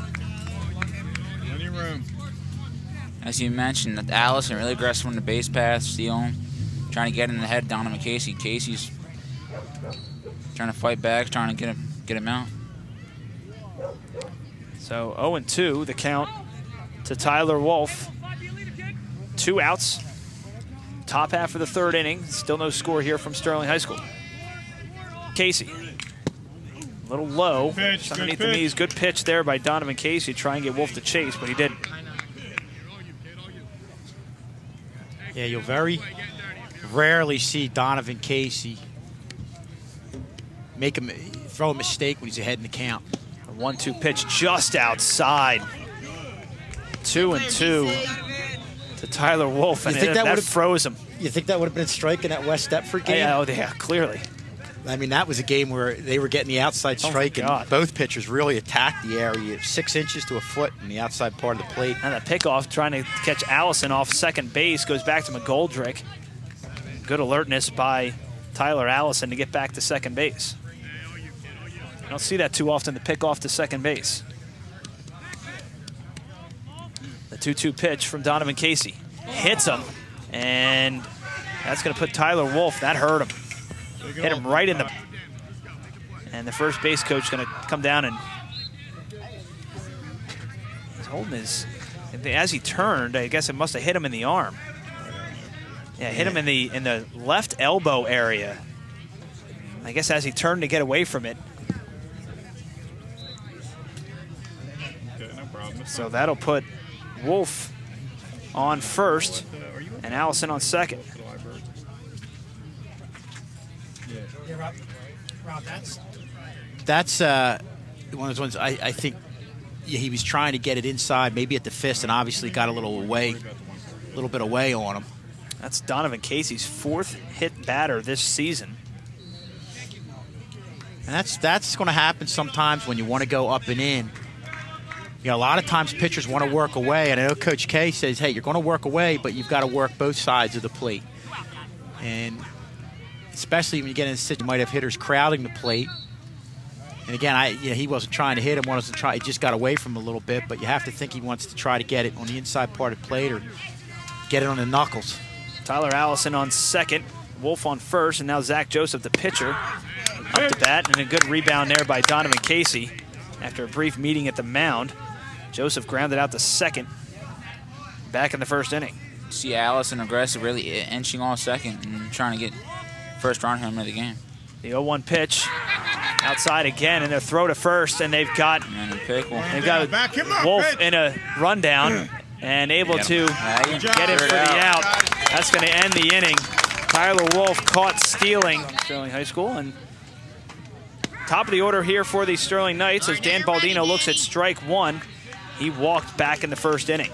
Plenty of room. As you mentioned, that Allison really aggressive on the base path, stealing, trying to get in the head of Donovan Casey. Casey's trying to fight back, trying to get him out. So 0-2, the count to Tyler Wolf. 2 outs. Top half of the 3rd inning. Still no score here from Sterling High School. Casey. A little low. Pitch, underneath the knees. Good pitch there by Donovan Casey. Try and get Wolf to chase, but he didn't. Yeah, you'll very rarely see Donovan Casey throw a mistake when he's ahead in the count. A 1-2 pitch just outside. 2-2 to Tyler Wolf, and that froze him. You think that would have been a strike in that West Deptford game? Yeah, clearly. I mean, that was a game where they were getting the outside strike, and both pitchers really attacked the area, 6 inches to a foot in the outside part of the plate. And that pickoff trying to catch Allison off second base goes back to McGoldrick. Good alertness by Tyler Allison to get back to second base. You don't see that too often, the pickoff to second base. The 2-2 pitch from Donovan Casey. Hits him, and that's going to put Tyler Wolf. That hurt him. Hit him right in the... And the first base coach going to come down and... He's holding his... As he turned, I guess it must have hit him in the arm. Yeah, hit him in the left elbow area. I guess as he turned to get away from it. Okay, no problem. So that'll put Wolf on first and Allison on second. Yeah. That's one of those ones I think he was trying to get it inside, maybe at the fist, and obviously got a little bit away on him. That's Donovan Casey's 4th hit batter this season. And that's going to happen sometimes when you want to go up and in. You know, a lot of times pitchers want to work away, and I know Coach K says, hey, you're going to work away, but you've got to work both sides of the plate. And especially when you get in a situation, you might have hitters crowding the plate. And again, he wasn't trying to hit him, he just got away from him a little bit, but you have to think he wants to try to get it on the inside part of the plate or get it on the knuckles. Tyler Allison on second, Wolf on first, and now Zach Joseph, the pitcher, up to bat, and a good rebound there by Donovan Casey after a brief meeting at the mound. Joseph grounded out to second, back in the first inning. See Allison aggressive, really inching off second and trying to get first run home of the game. The 0-1 pitch outside again, and their throw to first, and they've got Wolf in a rundown and able to get it for the out. That's going to end the inning. Tyler Wolf caught stealing Sterling High School, and top of the order here for the Sterling Knights as Dan Baldino looks at strike one. He walked back in the first inning.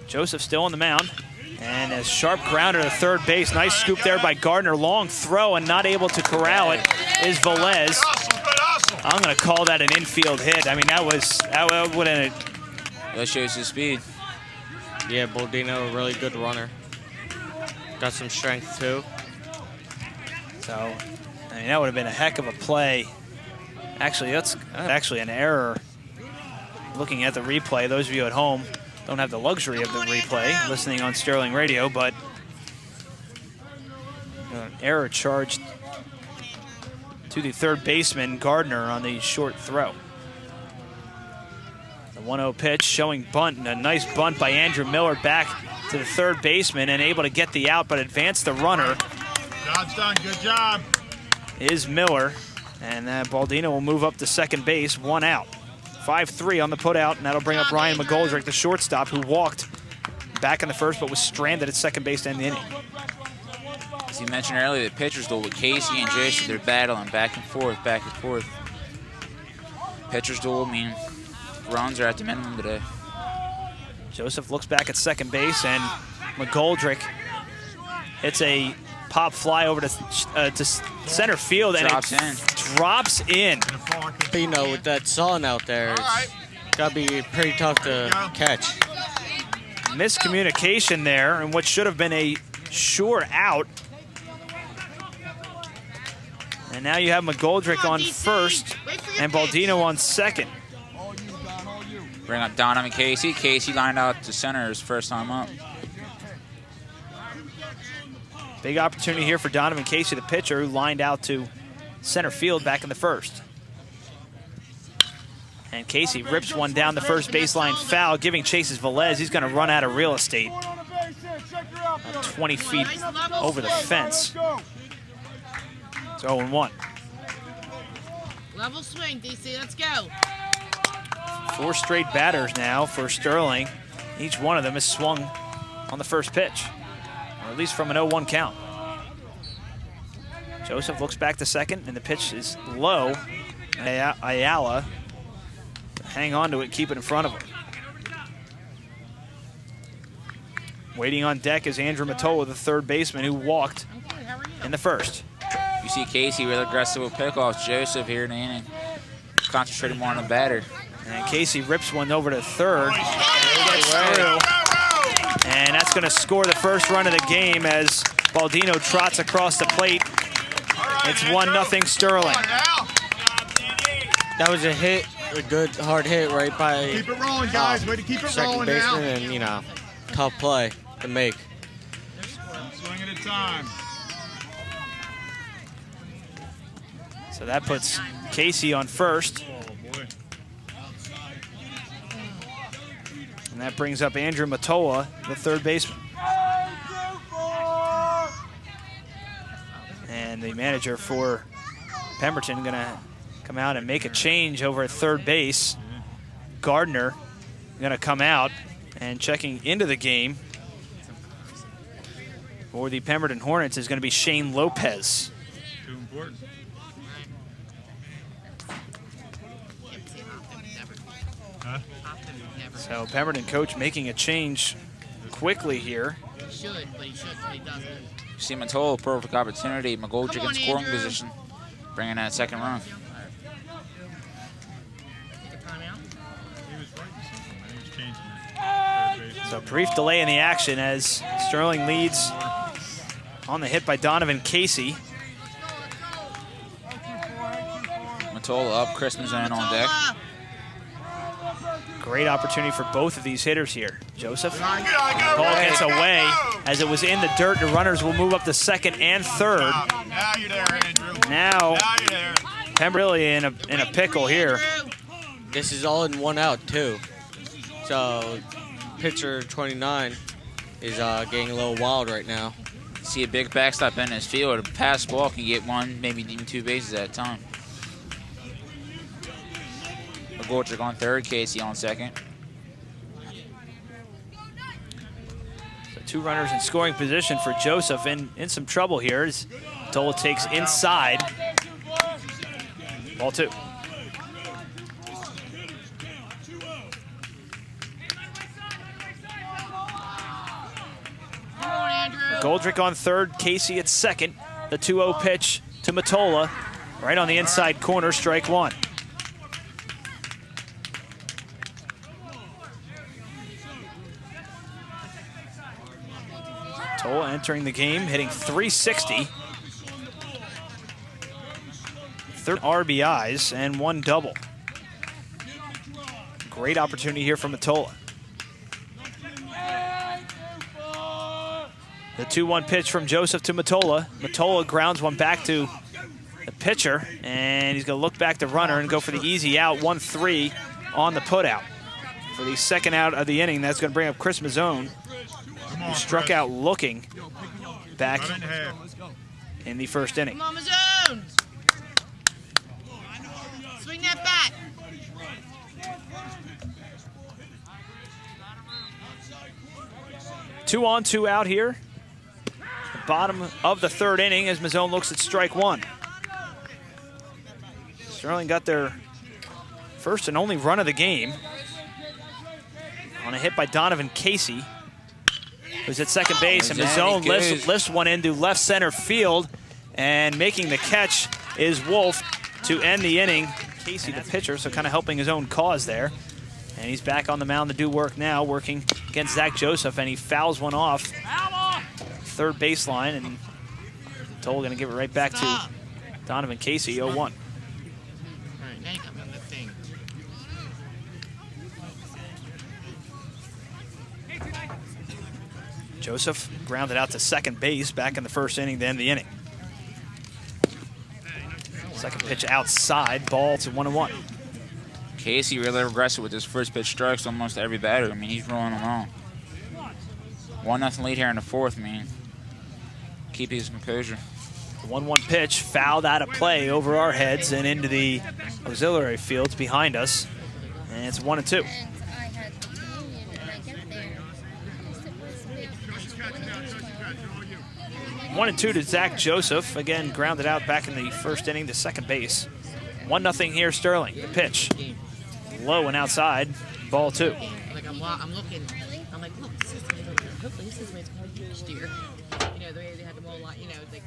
Joseph still on the mound. And a sharp grounder to third base. Nice scoop there by Gardner. Long throw and not able to corral it is Velez. I'm going to call that an infield hit. I mean, that would have... That shows his speed. Yeah, Baldino, a really good runner. Got some strength, too. So, I mean, that would have been a heck of a play. Actually, that's actually an error. Looking at the replay, those of you at home don't have the luxury of the replay, listening on Sterling Radio, but an error charged to the third baseman, Gardner, on the short throw. The 1-0 pitch showing bunt, and a nice bunt by Andrew Miller back to the third baseman and able to get the out, but advance the runner. Job's done, good job. Is Miller, and Baldino will move up to second base, 1 out. 5-3 on the putout, and that'll bring up Ryan McGoldrick, the shortstop, who walked back in the first but was stranded at second base to end the inning. As you mentioned earlier, the pitchers duel with Casey and Joseph, they're battling back and forth, back and forth. Pitchers duel, I mean, runs are at the minimum today. Joseph looks back at second base, and McGoldrick hits a pop fly over to center field, and drops in. But, with that sun out there, it's got to be pretty tough to catch. Miscommunication there, and what should have been a sure out. And now you have McGoldrick on first and Baldino on second. Bring up Donovan Casey. Casey lined out to center his first time up. Big opportunity here for Donovan Casey, the pitcher, who lined out to center field back in the first. And Casey rips one down the first baseline foul, giving chases Velez. He's going to run out of real estate. About 20 feet over the fence. It's 0-1. Level swing, DC. Let's go. 4 straight batters now for Sterling. Each one of them is swung on the first pitch, or at least from an 0-1 count. Joseph looks back to second, and the pitch is low. Ayala, hang on to it, keep it in front of him. Waiting on deck is Andrew Matola, the third baseman, who walked in the first. You see Casey really aggressive with pickoffs. Joseph here in the inning, concentrating more on the batter. And Casey rips one over to third. And he gets through. And that's going to score the first run of the game as Baldino trots across the plate. It's 1-0 Sterling. That was a hit, a good hard hit right by Keep it rolling, guys. Way to keep it second rolling baseman, now. and tough play to make. Swing at a time. So that puts Casey on first. Oh, boy. And that brings up Andrew Matola, the third baseman. And the manager for Pemberton going to come out and make a change over at third base. Gardner going to come out and checking into the game for the Pemberton Hornets is going to be Shane Lopez. Too important. Huh? So Pemberton coach making a change quickly here. He should, but he doesn't. See Matola, perfect opportunity. McGoldrick Come on, in scoring Andrew. position, bringing that second run. Take a timeout. He was writing something. He was changing it. Third base. So brief delay in the action as Sterling leads on the hit by Donovan Casey. Matola up, Christmas zone on deck. Matola. Great opportunity for both of these hitters here. Joseph, Go, ball gets away as it was in the dirt. The runners will move up to second and third. Now you're there, Andrew. Now, Now you're there. Pemberton really in a pickle here. Andrew. This is all in 1 out, too. So, pitcher 29 is getting a little wild right now. See a big backstop in his field. A pass ball can get one, maybe even 2 bases at a time. McGoldrick on third, Casey on second. So 2 runners in scoring position for Joseph in some trouble here as Tola takes inside. Ball 2. Come on, Andrew. Goldrick on third, Casey at second. The 2-0 pitch to Matola, right on the inside corner, strike 1. Matola entering the game, hitting .360. 3 RBIs and 1 double. Great opportunity here from Matola. The 2-1 pitch from Joseph to Matola. Matola grounds one back to the pitcher, and he's going to look back the runner and go for the easy out, 1-3 on the putout. For the second out of the inning, that's going to bring up Chris Mazzone, who struck out looking back Cut it in half. in the first inning. Come on, Mazzone. Swing that bat. Two on, 2 out here. Bottom of the third inning as Mazzone looks at strike 1. Sterling got their first and only run of the game on a hit by Donovan Casey, who's at second base, and Mazzone lifts one into left center field, and making the catch is Wolf to end the inning. Casey, the pitcher, so kind of helping his own cause there. And he's back on the mound to do work now, working against Zach Joseph, and he fouls one off third baseline, and Toll going to give it right back to Donovan Casey, 0-1. All right, now you come on the thing. Joseph grounded out to second base back in the first inning to end the inning. Second pitch outside, ball to 1-1. Casey really aggressive with his first pitch strikes almost every batter. I mean, he's rolling them all. 1-0 lead here in the fourth, man. Keep his composure. The 1-1 pitch fouled out of play over our heads and into the auxiliary fields behind us. And it's 1-2. And I had the communion, and I get there. I 1-2 to Zach Joseph. Again, grounded out back in the first inning to second base. 1-0 here, Sterling. The pitch. Low and outside. Ball 2. Like I'm looking. I'm like, look, this is hopefully this is what's going to be next year. You know, the way they had them all line. You know, it's like.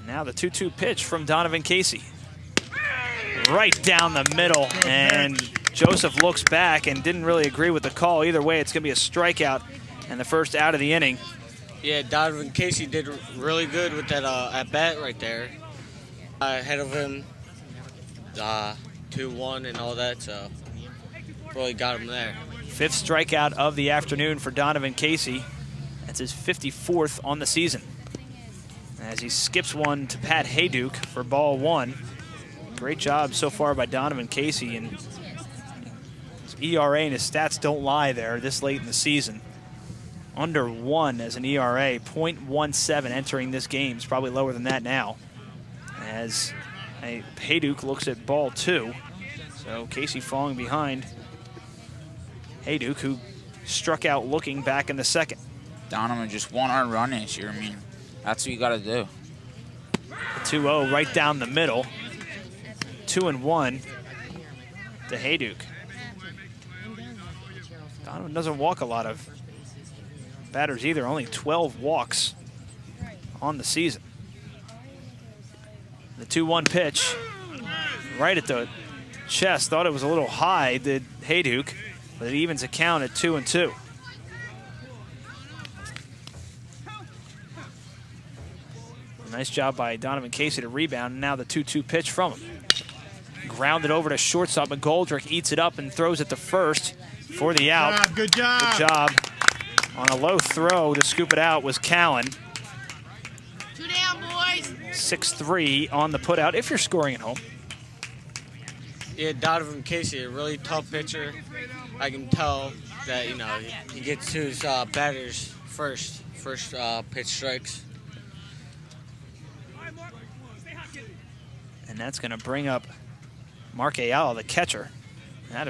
Now the 2-2 pitch from Donovan Casey. Right down the middle, and Joseph looks back and didn't really agree with the call. Either way, it's going to be a strikeout and the first out of the inning. Yeah, Donovan Casey did really good with that at-bat right there. Ahead of him, 2-1 and all that, so really got him there. 5th strikeout of the afternoon for Donovan Casey. That's his 54th on the season. As he skips one to Pat Hayduke for ball 1. Great job so far by Donovan Casey, and his ERA and his stats don't lie there this late in the season. Under 1 as an ERA, .17 entering this game. It's probably lower than that now. As Hayduke looks at ball 2. So Casey falling behind Hayduke, who struck out looking back in the second. Donovan just want our run this year. I mean, that's what you got to do. 2-0 right down the middle. 2-1 to Hayduke. Donovan doesn't walk a lot of batters either. Only 12 walks on the season. The 2-1 pitch right at the chest. Thought it was a little high, did Hayduke, but it evens the count at 2-2. Nice job by Donovan Casey to rebound, and now the 2-2 pitch from him. Grounded over to shortstop. McGoldrick eats it up and throws it to first for the out. Good job. Good job. On a low throw to scoop it out was Callan. 2 down, boys. 6-3 on the putout if you're scoring at home. Yeah, Donovan Casey, a really tough pitcher. I can tell that, he gets to his batters first pitch strikes. And that's going to bring up Mark Ayala, the catcher. He's had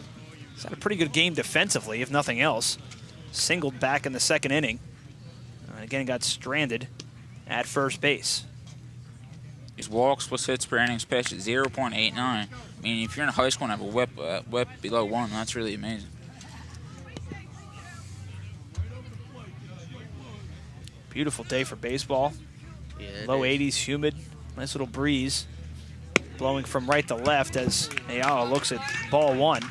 a pretty good game defensively, if nothing else. Singled back in the second inning. And again, got stranded at first base. His walks plus hits per innings pitched at 0.89. I mean, if you're in high school and have a whip below 1, that's really amazing. Beautiful day for baseball. Yeah, Low 80s, humid, nice little breeze blowing from right to left as Ayala looks at ball 1.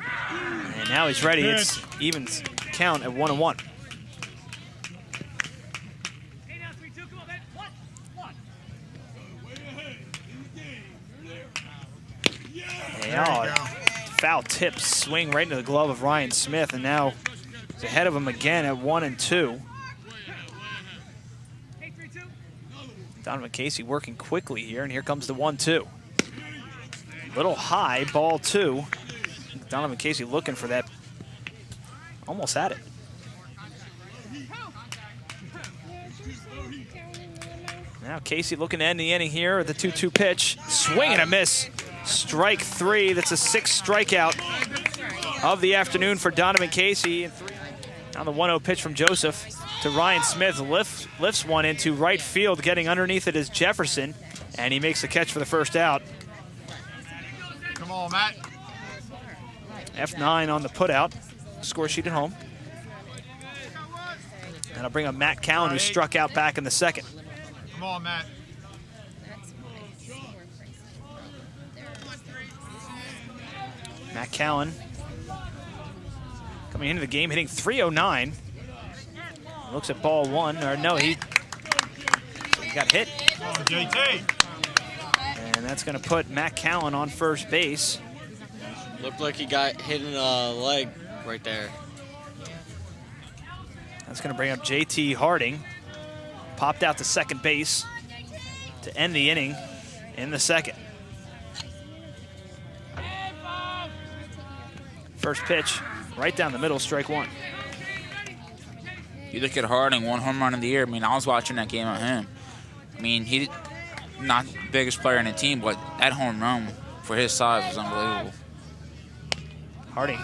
And now he's ready. It's even count at 1-1. Ayala, foul tip swing right into the glove of Ryan Smith, and now he's ahead of him again at 1-2. Donovan Casey working quickly here, and here comes the 1-2. Little high, ball 2. Donovan Casey looking for that. Almost had it. Now Casey looking to end the inning here at the 2-2 pitch. Swing and a miss. Strike 3. That's a 6th strikeout of the afternoon for Donovan Casey. Now the 1-0 pitch from Joseph to Ryan Smith. Lifts one into right field. Getting underneath it is Jefferson, and he makes the catch for the first out. Come on, Matt. F9 on the putout. Score sheet at home. And I'll bring up Matt Callan, who struck out back in the second. Come on, Matt. Matt Callan coming into the game, hitting .309. Looks at ball 1, or no, he got hit. Come on, JT. And that's going to put Matt Callan on first base. Looked like he got hit in the leg right there. That's going to bring up JT Harding. Popped out to second base to end the inning in the second. First pitch, right down the middle, strike 1. You look at Harding, 1 home run of the year. I mean, I was watching that game of him. I mean, he not the biggest player in the team, but that home run for his size was unbelievable. Harding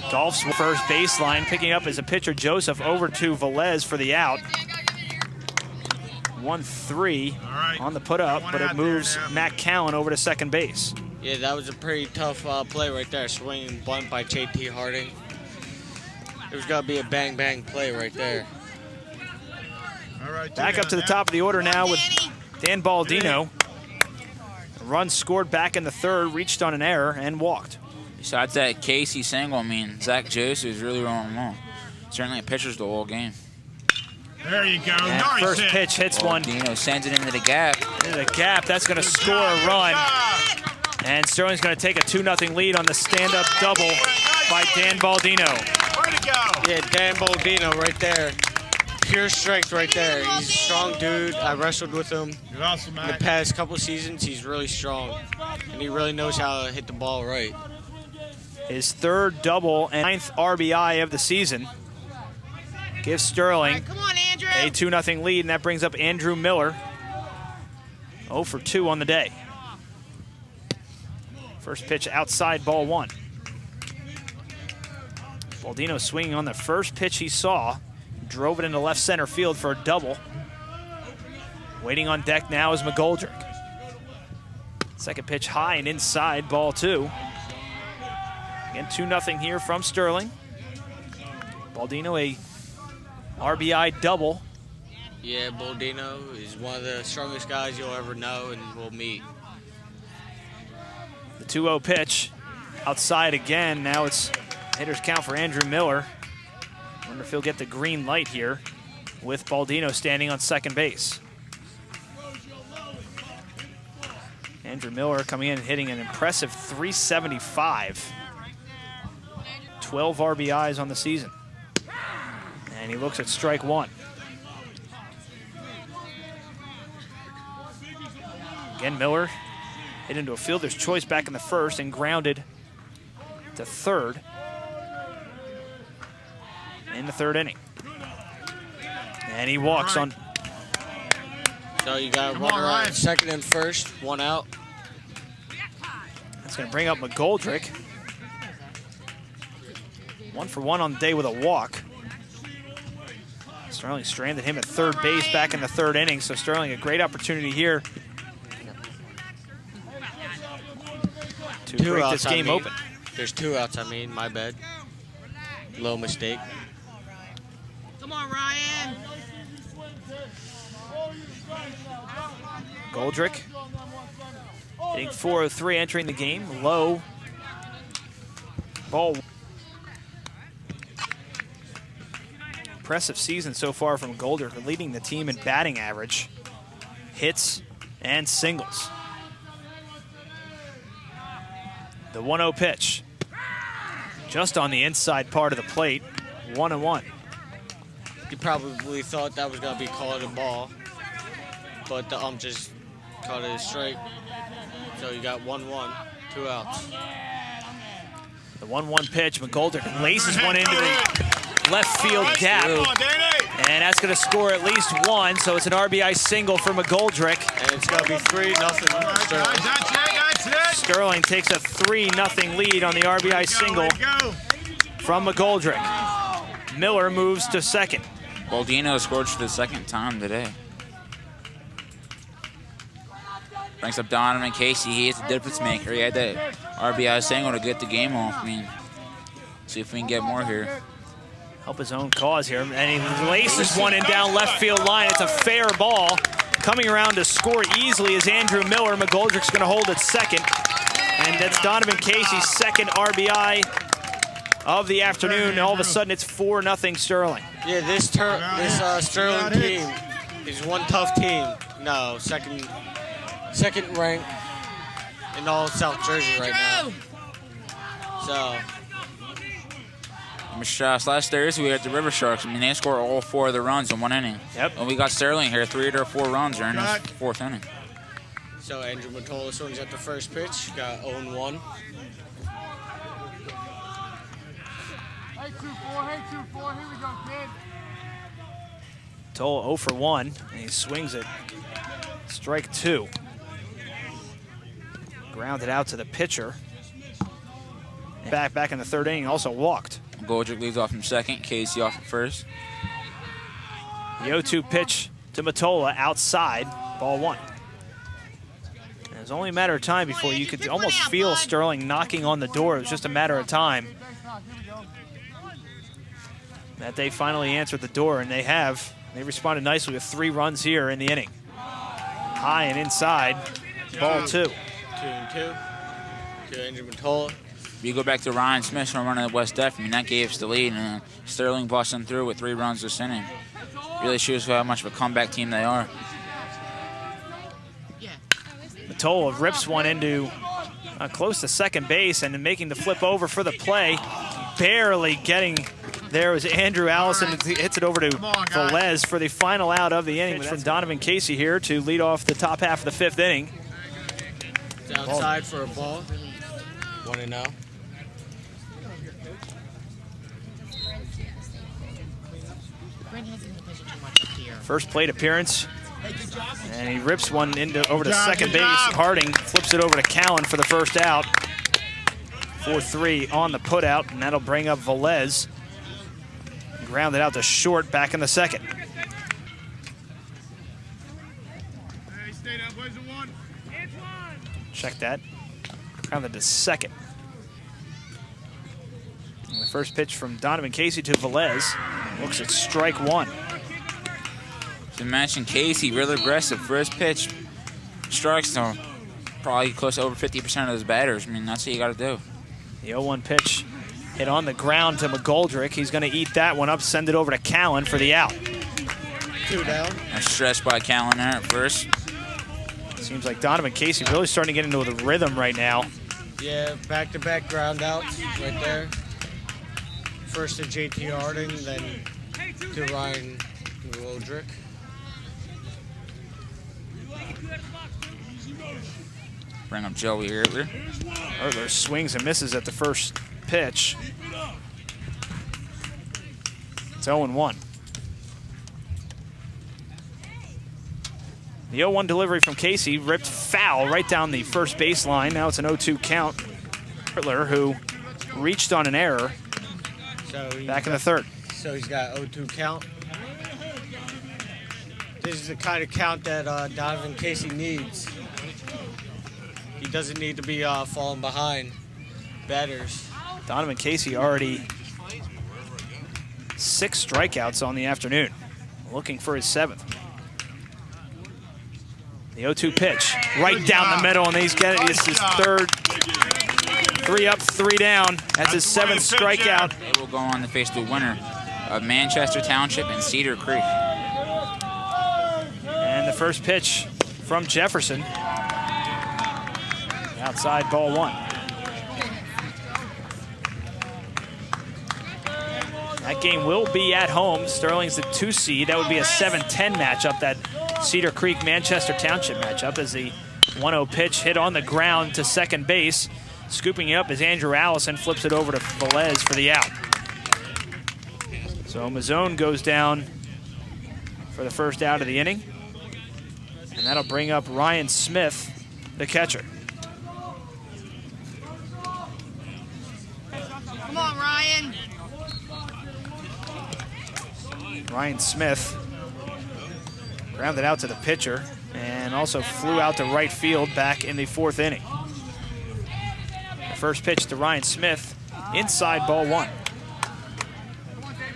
golfs first baseline, picking up as a pitcher Joseph over to Velez for the out. 1-3 on the put up, but it moves Matt Callan over to second base. Yeah, that was a pretty tough play right there. Swinging bunt by JT Harding. There's got to be a bang-bang play right there. All right, back up to the top of the order now with Dan Baldino. A run scored back in the third, reached on an error, and walked. Besides that Casey single, I mean, Zach Joseph is really rolling along. Certainly a pitcher's the whole game. There you go. And Nice first hit. pitch hits one. Baldino sends it into the gap. Into the gap. That's going to score a run. And Sterling's going to take a 2-0 lead on the stand-up double by Dan Baldino. Way to go. Yeah, Dan Baldino right there. Pure strength right there. He's a strong dude. I wrestled with him You're awesome, in the Matt. past couple seasons. He's really strong, and he really knows how to hit the ball right. His third double and 9th RBI of the season gives Sterling Come on, Andrew. a 2-0 lead, and that brings up Andrew Miller. 0 for 2 on the day. First pitch outside, ball 1. Baldino swinging on the first pitch he saw. Drove it into left center field for a double. Waiting on deck now is McGoldrick. Second pitch high and inside, ball 2. Again, 2-0 here from Sterling. Baldino a RBI double. Yeah, Baldino is one of the strongest guys you'll ever know and will meet. The 2-0 pitch outside again. Now it's hitter's count for Andrew Miller. Wonder if he'll get the green light here with Baldino standing on second base. Andrew Miller coming in and hitting an impressive .375. 12 RBIs on the season. And he looks at strike 1. Again, Miller hit into a fielder's choice back in the first and grounded to third in the third inning. And he walks on. So you got a runner on second and first, 1 out. That's going to bring up McGoldrick. 1 for 1 on the day with a walk. Sterling stranded him at third base back in the third inning, so Sterling a great opportunity here to break this game open. There's 2 outs, my bad. Little mistake. Come on, Ryan. Goldrick hitting .403, entering the game. Low ball. Impressive season so far from Goldrick, leading the team in batting average, hits, and singles. The 1-0 pitch, just on the inside part of the plate, 1-1. You probably thought that was going to be called a ball, but the ump just called it a strike. So you got 1-1, 2 outs. The 1-1 pitch, McGoldrick laces one into the left field gap. And that's going to score at least 1, so it's an RBI single for McGoldrick. And it's going to be 3-0 Sterling. Sterling takes a 3-0 lead on the RBI single from McGoldrick. Miller moves to second. Baldino scored for the second time today. Brings up Donovan Casey. He is the difference maker. He had that RBI single to get the game off. See if we can get more here. Help his own cause here. And he laces one in down left field line. It's a fair ball. Coming around to score easily is Andrew Miller. McGoldrick's going to hold at second. And that's Donovan Casey's second RBI of the afternoon. All of a sudden, it's 4-0 Sterling. Yeah, this Sterling team is one tough team. No, second rank in all South Jersey right now. So. Last Thursday we were at the River Sharks. They scored all 4 of the runs in 1 inning. Yep. And we got Sterling here, 3 or 4 runs during this 4th inning. So Andrew Matola swings at the first pitch. Got 0-1. Hey, 2-4, here we go, kid. Tola 0 for 1, and he swings it. Strike 2. Grounded out to the pitcher. Back in the third inning, also walked. Goldrick leads off from second, Casey off at first. The 0-2 pitch to Matola outside, ball 1. And it was only a matter of time before you could almost feel Sterling knocking on the door. It was just a matter of time that they finally answered the door, and they have. They responded nicely with 3 runs here in the inning. High and inside, ball 2. 2-2 to Andrew Matola. If you go back to Ryan Smith from running the West Def, that gave us the lead, and Sterling busting through with 3 runs this inning. Really shows how much of a comeback team they are. Matola rips one into close to second base and making the flip over for the play. Barely getting there was Andrew Allison. Hits it over to Velez for the final out of the inning from Donovan Casey here to lead off the top half of the 5th inning. It's outside for a ball. 1-0. First plate appearance, and he rips one over to second base. Harding flips it over to Callen for the first out. 4-3 on the putout, and that'll bring up Velez. Grounded out to short back in the second. Hey, stay down, boys, in one. It's one. Check that. Grounded to second. And the first pitch from Donovan Casey to Velez. Looks at strike one. To mention Casey, really aggressive. First pitch, strikes to probably close to over 50% of those batters. I mean, that's what you got to do. The 0-1 pitch hit on the ground to McGoldrick. He's going to eat that one up, send it over to Callen for the out. 2 down. A stretch by Callen there at first. Seems like Donovan Casey really starting to get into the rhythm right now. Yeah, back-to-back ground outs right there. First to JT Harding, then to Ryan Wodrick. Bring up Joey Ertler. Ertler swings and misses at the first pitch. It's 0-1. The 0-1 delivery from Casey ripped foul right down the first baseline. Now it's an 0-2 count. Ertler, who reached on an error back in the third. So he's got 0-2 count. This is the kind of count that Donovan Casey needs. He doesn't need to be falling behind batters. Donovan Casey already 6 strikeouts on the afternoon, looking for his 7th. The 0-2 pitch, right down the middle, and he's getting this is third. 3 up, 3 down. That's his 7th strikeout. They will go on to face the winner of Manchester Township and Cedar Creek. And the first pitch from Jefferson. Outside, ball 1. That game will be at home. Sterling's the 2 seed. That would be a 7-10 matchup, that Cedar Creek Manchester Township matchup, as the 1-0 pitch hit on the ground to second base. Scooping it up as Andrew Allison flips it over to Velez for the out. So Mazzone goes down for the first out of the inning. And that'll bring up Ryan Smith, the catcher. Come on, Ryan. Ryan Smith grounded out to the pitcher and also flew out to right field back in the 4th inning. The first pitch to Ryan Smith, inside, ball 1.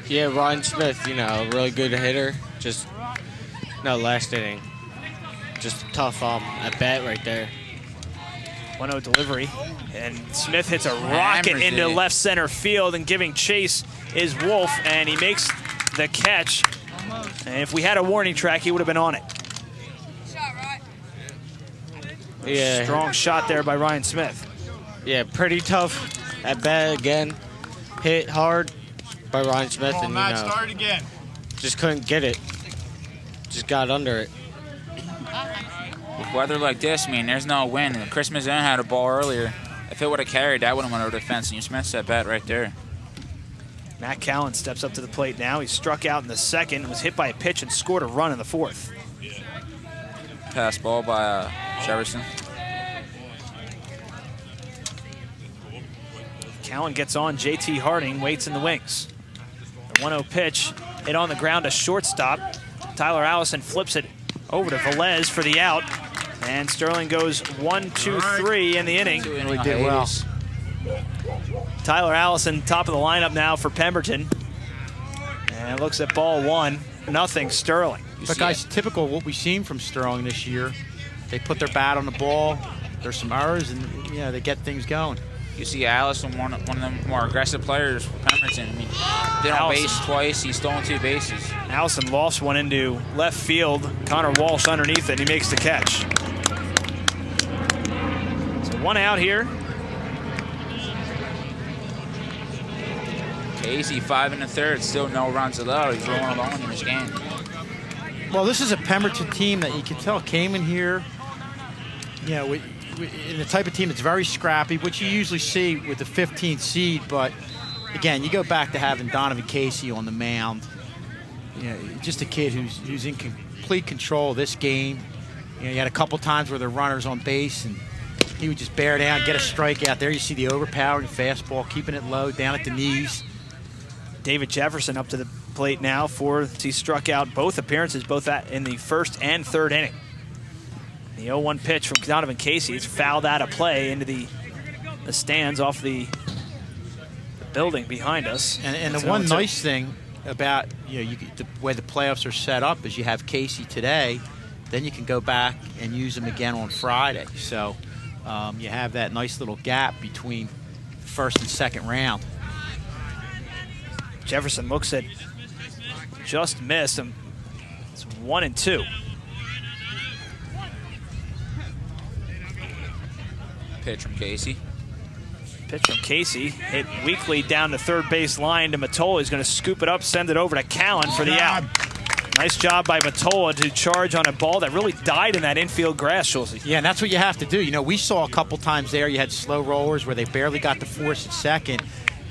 Yeah, Ryan Smith, you know, really good hitter. Just, no, last inning. Just tough at bat right there. 1-0 delivery, and Smith hits a rocket into left center field, and giving chase is Wolf, and he makes the catch. And if we had a warning track, he would have been on it. Yeah. Strong shot there by Ryan Smith. Yeah, pretty tough at bat again. Hit hard by Ryan Smith, and Matt, start again. just couldn't get it. Just got under it. With weather like this, I mean, there's no win. Chris Mazzone had a ball earlier. If it would have carried, that would have went over the fence, and you Smith's that bat right there. Matt Callen steps up to the plate now. He struck out in the second, was hit by a pitch, and scored a run in the 4th. Pass ball by Jefferson. Callen gets on. JT Harding waits in the wings. The 1-0 pitch hit on the ground to shortstop. Tyler Allison flips it over to Velez for the out. And Sterling goes 1-2-3 in the inning. Really did well. Tyler Allison, top of the lineup now for Pemberton. And looks at ball 1. Nothing, Sterling. But guys, typical of what we've seen from Sterling this year. They put their bat on the ball. There's some errors, and they get things going. You see Allison, one of the more aggressive players for Pemberton. I mean, did on base twice. He's stolen 2 bases. Allison lofts one into left field. Connor Walsh underneath it. He makes the catch. So 1 out here. Casey 5 1/3. Still no runs allowed. He's rolling along in this game. Well, this is a Pemberton team that you can tell came in here, in the type of team that's very scrappy, which you usually see with the 15th seed. But again, you go back to having Donovan Casey on the mound. Just a kid who's in complete control of this game. You had a couple times where the runners on base, and he would just bear down, get a strikeout. There you see the overpowering fastball, keeping it low, down at the knees. David Jefferson up to the plate now he struck out both appearances, both in the first and third inning. The 0-1 pitch from Donovan Casey. It's fouled out of play into the stands off the building behind us. And the one nice thing about the way the playoffs are set up is you have Casey today, then you can go back and use him again on Friday. So you have that nice little gap between first and second round. Jefferson looks at just missed him. It's 1-2. Pitch from Casey. Pitch from Casey, hit weakly down the third base line to Matola. He's going to scoop it up, send it over to Callan for the out. Nice job by Matola to charge on a ball that really died in that infield grass, Schulze. Yeah, and that's what you have to do. We saw a couple times there, you had slow rollers where they barely got to force at second.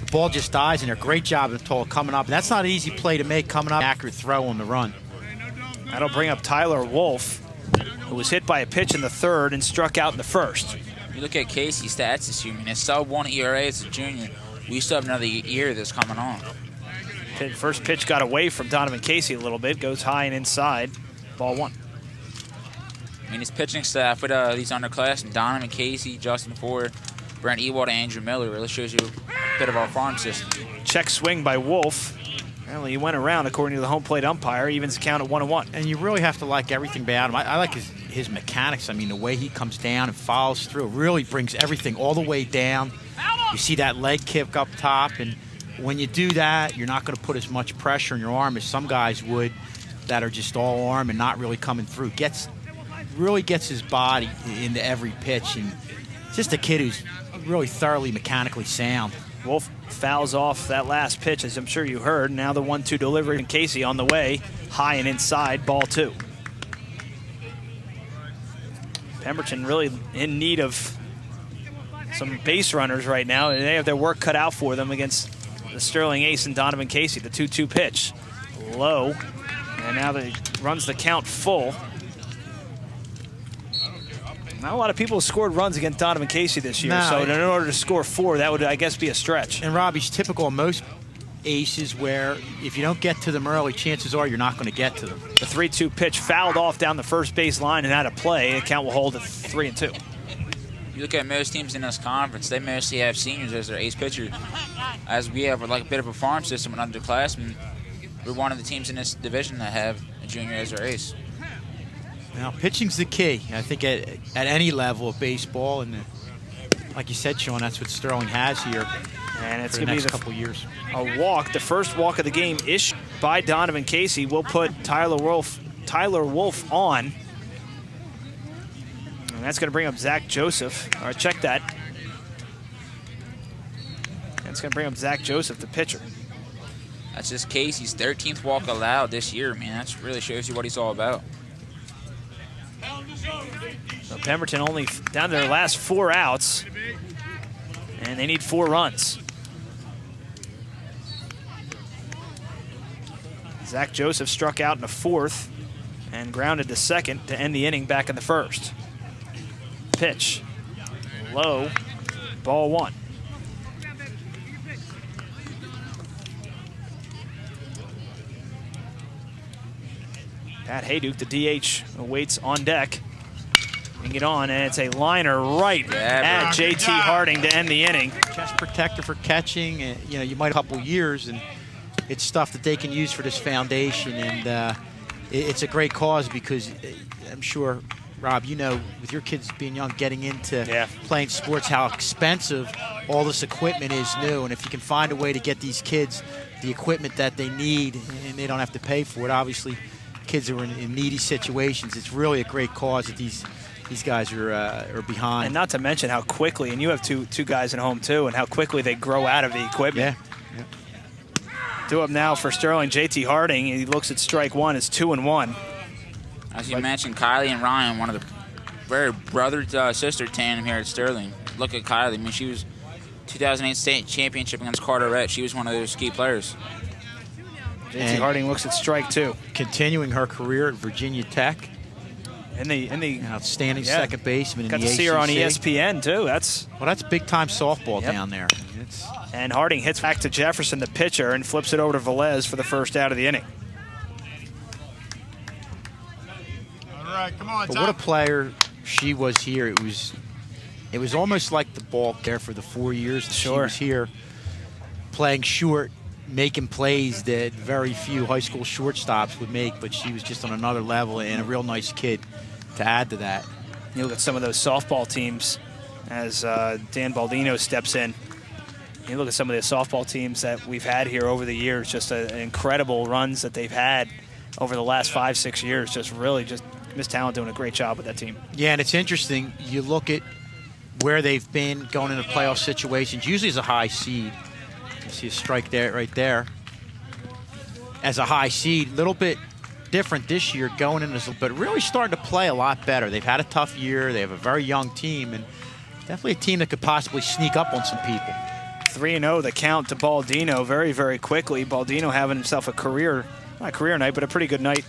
The ball just dies, and a great job of Matola coming up. And that's not an easy play to make, coming up. Accurate throw on the run. That'll bring up Tyler Wolf, who was hit by a pitch in the third and struck out in the first. You look at Casey's stats this year. I mean, his sub-1 ERA as a junior. We still have another year that's coming on. First pitch got away from Donovan Casey a little bit. Goes high and inside. Ball 1. I mean, his pitching staff with these underclassmen, Donovan Casey, Justin Ford, Brent Ewald, and Andrew Miller, really shows you a bit of our farm system. Check swing by Wolf. Apparently he went around, according to the home plate umpire. Evens the count at 1-1. And you really have to like everything about him. I like his mechanics. I mean, the way he comes down and follows through really brings everything all the way down. You see that leg kick up top, and when you do that, you're not going to put as much pressure on your arm as some guys would that are just all arm and not really coming through. Really gets his body into every pitch, and just a kid who's really thoroughly mechanically sound. Wolf fouls off that last pitch, as I'm sure you heard. Now the 1-2 delivery from Casey on the way. High and inside, ball 2. Pemberton really in need of some base runners right now. They have their work cut out for them against the Sterling ace and Donovan Casey. The 2-2 pitch. Low. And now that runs the count full. Not a lot of people have scored runs against Donovan Casey this year, so in order to score 4, that would, I guess, be a stretch. And Robbie's typical of most aces where if you don't get to them early, chances are you're not going to get to them. The 3-2 pitch fouled off down the first base line and out of play. The count will hold at 3-2. You look at most teams in this conference, they mostly have seniors as their ace pitcher. As we have like a bit of a farm system and underclassmen, we're one of the teams in this division that have a junior as their ace. Now, pitching's the key, I think, at any level of baseball. And like you said, Sean, that's what Sterling has here. And it's going to be be couple years. A walk, the first walk of the game issued by Donovan Casey. Will put Tyler Wolf on. And that's going to bring up Zach Joseph. All right, check that. That's going to bring up Zach Joseph, the pitcher. That's just Casey's 13th walk allowed this year, man. That really shows you what he's all about. So Pemberton only down to their last 4 outs, and they need 4 runs. Zach Joseph struck out in the 4th and grounded to second to end the inning back in the 1st. Pitch, low, ball 1. Pat Hayduke, the DH, awaits on deck. Bring it on, and it's a liner right at JT Harding to end the inning. Chest protector for catching. You might have a couple years, and it's stuff that they can use for this foundation. And it's a great cause because I'm sure, Rob, with your kids being young, getting into playing sports, how expensive all this equipment is new. And if you can find a way to get these kids the equipment that they need and they don't have to pay for it, obviously, kids who are in needy situations, it's really a great cause that these guys are behind. And not to mention how quickly, and you have two guys at home too, and how quickly they grow out of the equipment. Yeah. 2 up now for Sterling. JT Harding, he looks at strike 1, it's 2-1. As you mentioned, Kylie and Ryan, one of the very brother-sister tandem here at Sterling. Look at Kylie. I mean, she was 2008 state championship against Carteret. She was one of those key players. JT Harding looks at strike 2. Continuing her career at Virginia Tech. in the An outstanding yeah. second baseman in Got the to see her on ACC. ESPN too. That's big time softball Yep. down there. It's, And Harding hits back to Jefferson, the pitcher, and flips it over to Velez for the first out of the inning. All right, come on, but Tom. what a player she was here. It was almost like the bulk there for the 4 years that she Sure. was here, playing short, making plays that very few high school shortstops would make, but she was just on another level and a real nice kid to add to that. You look at some of those softball teams as Dan Baldino steps in. You look at some of the softball teams that we've had here over the years, just incredible runs that they've had over the last 5-6 years. Just Miss Talent doing a great job with that team. Yeah, and it's interesting. You look at where they've been going into playoff situations. Usually as a high seed. You see a strike there, right there. As a high seed, a little bit different this year going in, but really starting to play a lot better. They've had a tough year. They have a very young team, and definitely a team that could possibly sneak up on some people. 3-0 the count to Baldino very, very quickly. Baldino having himself not a career night, but a pretty good night.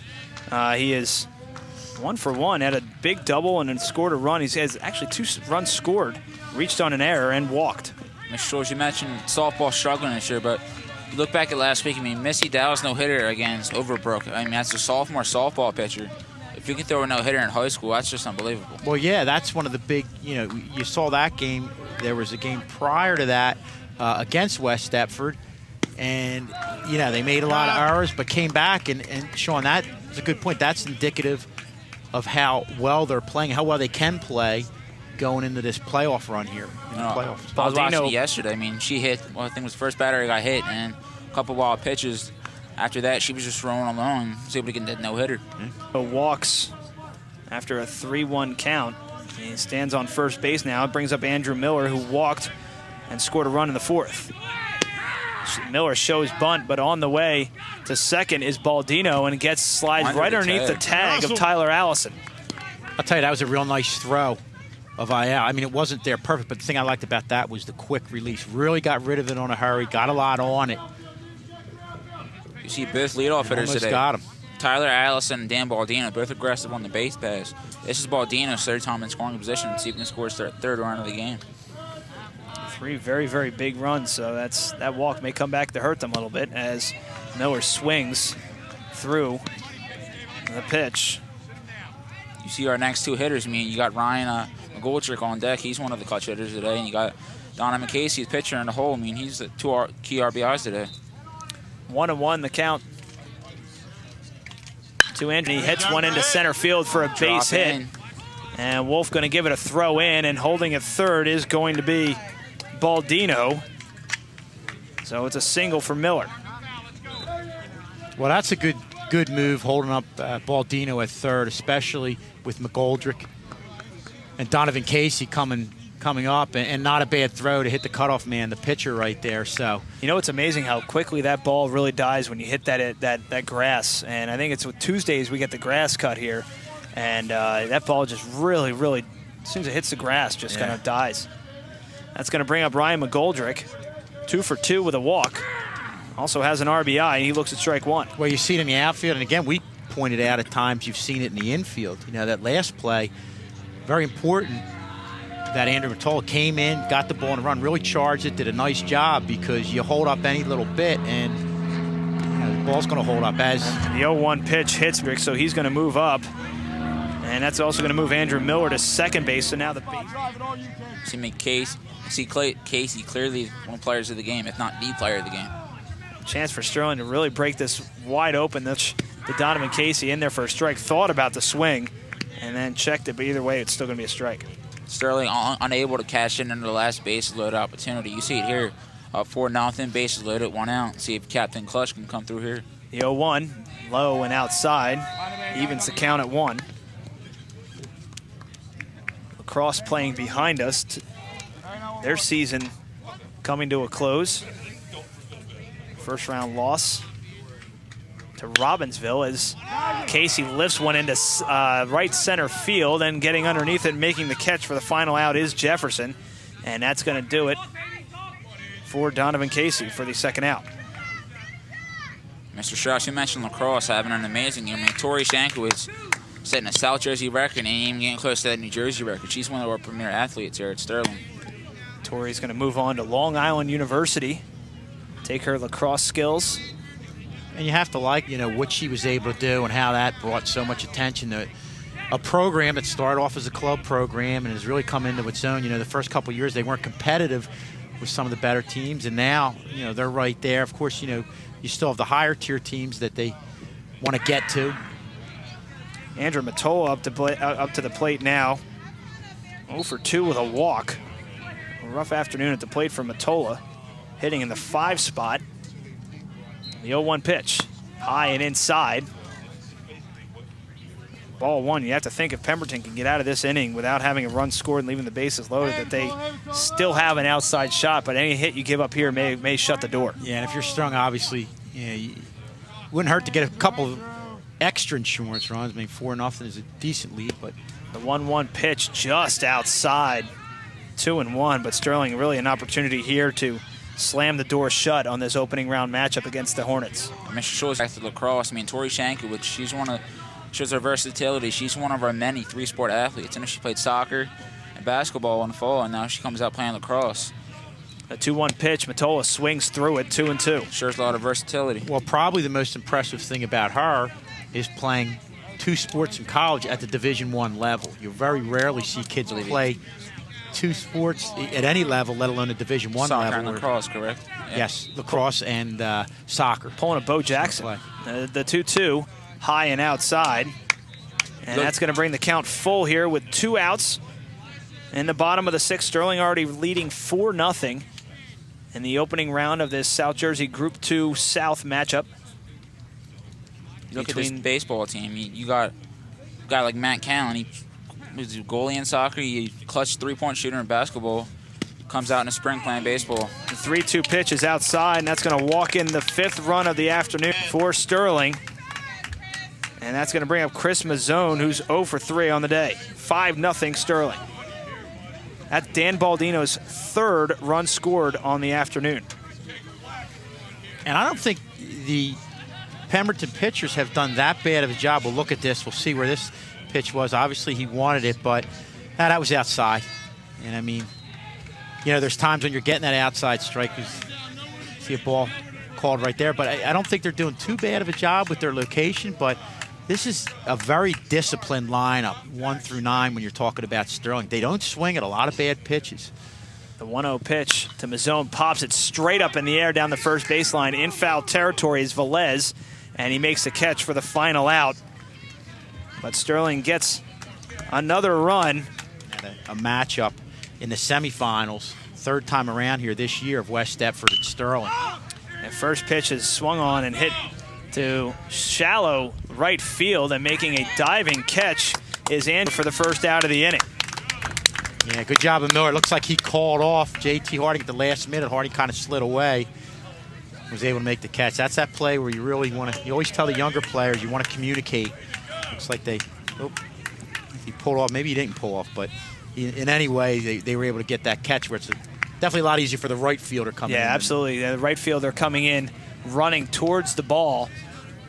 He is 1 for 1, had a big double and then scored a run. He has actually 2 runs scored, reached on an error, and walked. Mr. George, you mentioned softball struggling this year, but you look back at last week, I mean, Missy Dow's no-hitter against Overbrook. I mean, that's a sophomore softball pitcher. If you can throw a no-hitter in high school, that's just unbelievable. Well, yeah, that's one of the big, you saw that game. There was a game prior to that against West Stepford, and, they made a lot of errors, but came back, and Sean, that is a good point. That's indicative of how well they're playing, how well they can play going into this playoff run here. In the playoffs. I was watching it yesterday. I mean, she hit, I think it was the first batter got hit, and a couple wild pitches. After that, she was just throwing along, was able to get that no-hitter. Walks after a 3-1 count. He stands on first base now. It brings up Andrew Miller, who walked and scored a run in the 4th. Miller shows bunt, but on the way to second is Baldino and slides right underneath the tag of Tyler Allison. I'll tell you, that was a real nice throw of Ayala. I mean, it wasn't there perfect, but the thing I liked about that was the quick release. Really got rid of it on a hurry, got a lot on it. You see both leadoff hitters Almost today. got him. Tyler Allison and Dan Baldino, both aggressive on the base pass. This is Baldino's 3rd time in scoring position. See if he can score his 3rd run of the game. 3 very, very big runs, so that walk may come back to hurt them a little bit as Miller swings through the pitch. You see our next 2 hitters. I mean, you got Ryan McGoldrick on deck. He's one of the clutch hitters today. And you got Donovan Casey, pitcher in the hole. I mean, he's the 2 key RBIs today. 1-1 the count to Andrew. He hits one into center field for a base hit. And Wolf going to give it a throw in, and holding at third is going to be Baldino. So it's a single for Miller. Well, that's a good move, holding up Baldino at third, especially with McGoldrick and Donovan Casey coming up, and not a bad throw to hit the cutoff man, the pitcher right there. So it's amazing how quickly that ball really dies when you hit that grass. And I think it's with Tuesdays we get the grass cut here, and that ball just really, really, as soon as it hits the grass, just kind of dies. That's going to bring up Ryan McGoldrick, 2 for 2 with a walk. Also has an RBI, and he looks at strike 1. Well, you see it in the outfield, and again, we pointed out at times you've seen it in the infield. That last play, very important that Andrew Matola came in, got the ball and run, really charged it, did a nice job, because you hold up any little bit, and the ball's going to hold up. As the 0-1 pitch hits Rick, so he's going to move up. And that's also going to move Andrew Miller to second base, so now the base. See Casey clearly one of the players of the game, if not the player of the game. Chance for Sterling to really break this wide open. That's the Donovan Casey in there for a strike. Thought about the swing and then checked it, but either way, it's still going to be a strike. Sterling unable to cash in under the last bases loaded opportunity. You see it here, 4-0, bases loaded, 1 out. See if Captain Clutch can come through here. The 0-1, low and outside, evens the count at 1. Lacrosse playing behind us. Their season coming to a close. First round loss to Robbinsville as Casey lifts one into right center field, and getting underneath it and making the catch for the final out is Jefferson. And that's going to do it for Donovan Casey for the second out. Mr. Strauss, you mentioned Lacrosse having an amazing game. I mean, Tori Shankowitz setting a South Jersey record and ain't even getting close to that New Jersey record. She's one of our premier athletes here at Sterling. Tori's going to move on to Long Island University, take her lacrosse skills. And you have to like, what she was able to do and how that brought so much attention to a program that started off as a club program and has really come into its own. The first couple of years they weren't competitive with some of the better teams, and now, they're right there. Of course, you still have the higher tier teams that they want to get to. Andrew Matola up to the plate now. 0 for 2 with a walk. A rough afternoon at the plate for Matola. Hitting in the 5 spot. The 0-1 pitch. High and inside. Ball 1. You have to think if Pemberton can get out of this inning without having a run scored and leaving the bases loaded, that they still have an outside shot, but any hit you give up here may shut the door. Yeah, and if you're strung, obviously, it wouldn't hurt to get a couple of extra insurance runs. 4-0 is a decent lead, but the 1-1 pitch just outside. 2-1, but Sterling really an opportunity here to slam the door shut on this opening round matchup against the Hornets. Mr. Schultz back to lacrosse. Tori Shankowicz, shows her versatility. She's one of our many 3-sport athletes. She played soccer and basketball in the fall, and now she comes out playing lacrosse. A 2-1 pitch. Matola swings through it, 2-2. Shows a lot of versatility. Well, probably the most impressive thing about her is playing 2 sports in college at the Division I level. You very rarely see kids play 2 sports at any level, let alone a Division I level. Soccer and lacrosse, correct? Yeah. Yes, lacrosse and soccer. Pulling a Bo Jackson. The 2-2, high and outside. And that's going to bring the count full here with 2 outs. In the bottom of the 6th, Sterling already leading 4-0 in the opening round of this South Jersey Group 2 South matchup. Look at this baseball team. You got a guy like Matt Callan. He was a goalie in soccer. He clutched 3-point shooter in basketball. Comes out in the spring playing baseball. The 3-2 pitch is outside, and that's going to walk in the 5th run of the afternoon for Sterling. And that's going to bring up Chris Mazzone, who's 0 for 3 on the day. 5-0 Sterling. That's Dan Baldino's 3rd run scored on the afternoon. And I don't think the Pemberton pitchers have done that bad of a job. We'll look at this. We'll see where this pitch was. Obviously, he wanted it, but that was outside. And, there's times when you're getting that outside strike. You see a ball called right there. But I don't think they're doing too bad of a job with their location. But this is a very disciplined lineup, 1 through 9, when you're talking about Sterling. They don't swing at a lot of bad pitches. The 1-0 pitch to Mazzone pops it straight up in the air down the first baseline. In foul territory is Velez, and he makes the catch for the final out. But Sterling gets another run. A matchup in the semifinals, 3rd time around here this year of West Deptford and Sterling. And first pitch is swung on and hit to shallow right field, and making a diving catch is in for the first out of the inning. Yeah, good job of Miller. It looks like he called off J.T. Harding at the last minute. Harding kind of slid away. Was able to make the catch. That's that play where you really want to, you always tell the younger players you want to communicate. Looks like he pulled off. Maybe he didn't pull off, but in any way, they were able to get that catch where it's definitely a lot easier for the right fielder coming in. Yeah, absolutely. The right fielder coming in, running towards the ball,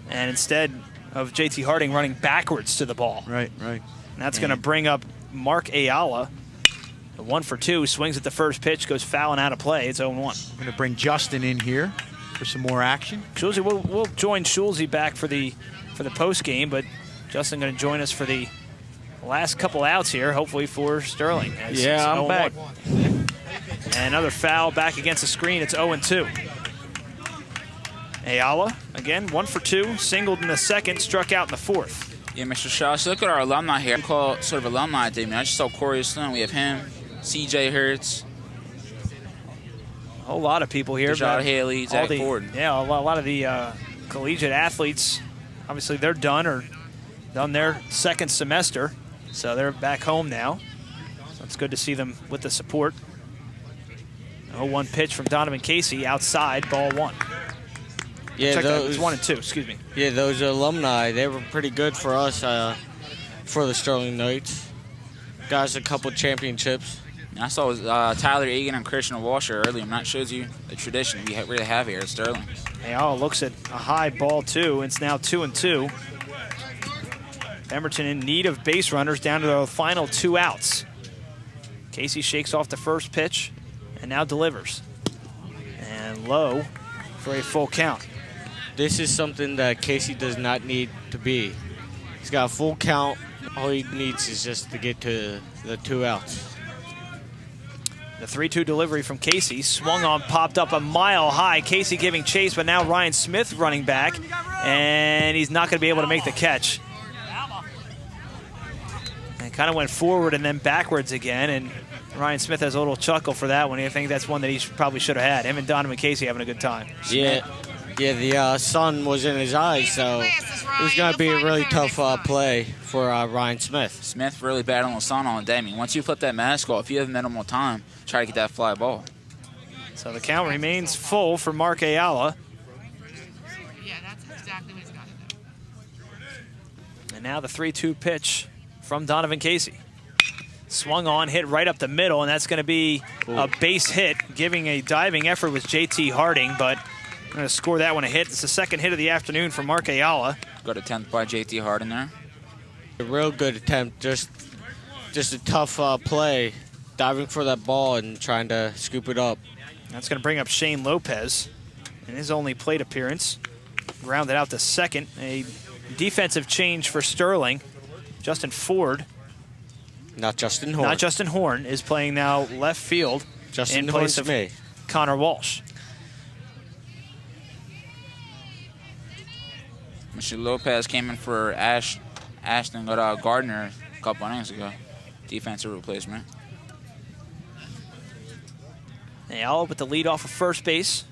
and instead of J.T. Harding running backwards to the ball. Right. And that's going to bring up Mark Ayala. The 1 for 2, swings at the first pitch, goes foul and out of play. It's 0-1. We're going to bring Justin in here for some more action. Schulze, we'll join Schulze back for the post game, but Justin going to join us for the last couple outs here, hopefully for Sterling. Yeah, I'm back. And another foul back against the screen. It's 0-2. Ayala, again, 1 for 2, singled in the 2nd, struck out in the 4th. Yeah, Mr. Shaw, so look at our alumni here. I call it sort of alumni day. I just saw Corey Sloan. We have him, C.J. Hertz. A whole lot of people here. Rashad Haley, Zach Ford. Yeah, a lot of the collegiate athletes, obviously they're done or done their 2nd semester, so they're back home now. So it's good to see them with the support. 0-1 pitch from Donovan Casey outside, ball 1. Yeah, it's 1 and 2, excuse me. Yeah, those alumni, they were pretty good for us for the Sterling Knights. Got us a couple championships. I saw Tyler Egan and Christian Washer earlier. That shows you the tradition we really have here at Sterling. Ayala looks at a high ball 2. It's now 2 and 2. Pemberton in need of base runners down to the final 2 outs. Casey shakes off the first pitch and now delivers. And low for a full count. This is something that Casey does not need to be. He's got a full count. All he needs is just to get to the 2 outs. The 3-2 delivery from Casey. Swung on, popped up a mile high. Casey giving chase, but now Ryan Smith running back. And he's not going to be able to make the catch. And kind of went forward and then backwards again. And Ryan Smith has a little chuckle for that one. I think that's one that he probably should have had. Him and Donovan Casey having a good time. Yeah, the sun was in his eyes, so it was going to be a really tough play for Ryan Smith. Smith really battling the sun all day. I mean, once you flip that mask off, you have minimal time. Try to get that fly ball. So the count remains full for Mark Ayala. Yeah, that's exactly what he's got to do. And now the 3-2 pitch from Donovan Casey. Swung on, hit right up the middle, and that's going to be a base hit. Giving a diving effort was JT Harding, but I'm going to score that one a hit. It's the second hit of the afternoon for Mark Ayala. Good attempt by JT Harding there. A real good attempt, just a tough play. Diving for that ball and trying to scoop it up. That's going to bring up Shane Lopez in his only plate appearance. Grounded out to second. A defensive change for Sterling. Justin Ford. Not Justin Horn. Not Justin Horn is playing now left field Justin in place of me. Connor Walsh. Mr. Lopez came in for Ashton Gardner a couple innings ago. Defensive replacement. Ayala with the lead off of first base.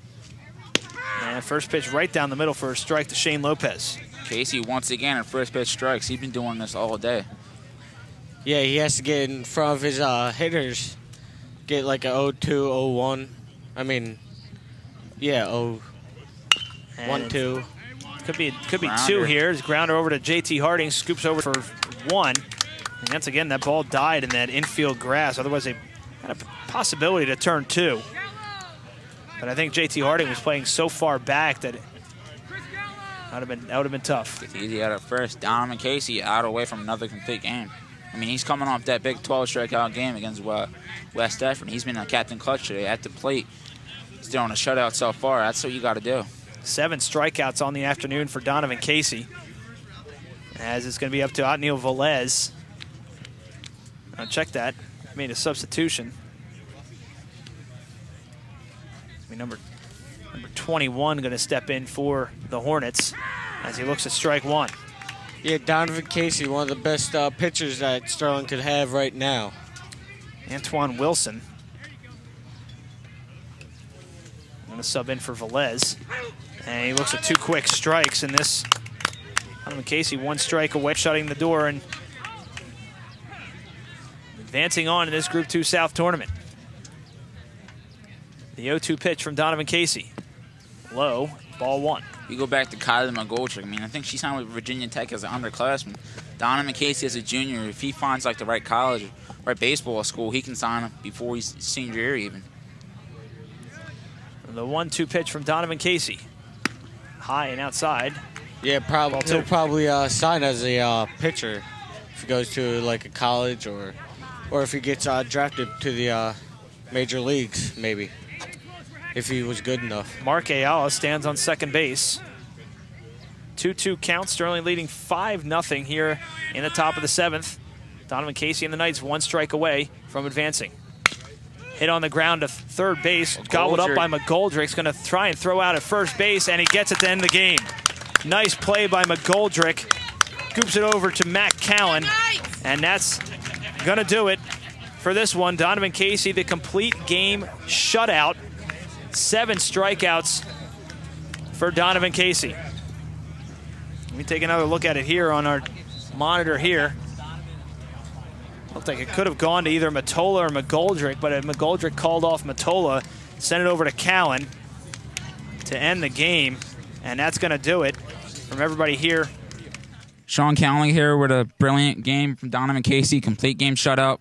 And first pitch right down the middle for a strike to Shane Lopez. Casey once again in first pitch strikes. He's been doing this all day. Yeah, he has to get in front of his hitters. Get like a 0-2, 0-1. I mean, yeah, 0-1-2. Could be Grounder. 2 here. His grounder over to JT Harding, scoops over for 1. And once again, that ball died in that infield grass. Otherwise, they had a possibility to turn 2. But I think JT Harding was playing so far back that that would have been tough. Gets easy out at first. Donovan Casey out away from another complete game. I mean, he's coming off that big 12 strikeout game against West Effort. He's been a captain clutch today at the plate. He's throwing a shutout so far. That's what you got to do. 7 strikeouts on the afternoon for Donovan Casey. As it's going to be up to Otniel Velez. Now check that. Made a substitution. Number 21 going to step in for the Hornets as he looks to strike 1. Yeah, Donovan Casey, one of the best pitchers that Sterling could have right now. Antoine Wilson going to sub in for Velez. And he looks at 2 quick strikes in this. Donovan Casey 1 strike away, shutting the door and advancing on in this Group 2 South tournament. The 0-2 pitch from Donovan Casey. Low, ball 1. You go back to Kylie McGoldrick. I mean, I think she signed with Virginia Tech as an underclassman. Donovan Casey as a junior, if he finds like the right college, right baseball school, he can sign him before he's senior year even. The 1-2 pitch from Donovan Casey. High and outside. Yeah, he'll probably sign as a pitcher if he goes to like a college or if he gets drafted to the major leagues, maybe, if he was good enough. Mark Ayala stands on second base. 2-2 count. Sterling leading 5-0 here in the top of the 7th. Donovan Casey and the Knights 1 strike away from advancing. Hit on the ground to third base. Gobbled up by McGoldrick's going to try and throw out at first base, and he gets it to end the game. Nice play by McGoldrick. Scoops it over to Matt Callan, and that's going to do it for this one. Donovan Casey, the complete game shutout. 7 strikeouts for Donovan Casey. Let me take another look at it here on our monitor here. Looked like it could have gone to either Matola or McGoldrick, but McGoldrick called off Matola, sent it over to Callan to end the game, and that's going to do it from everybody here. Sean Callan here with a brilliant game from Donovan Casey, complete game shutout.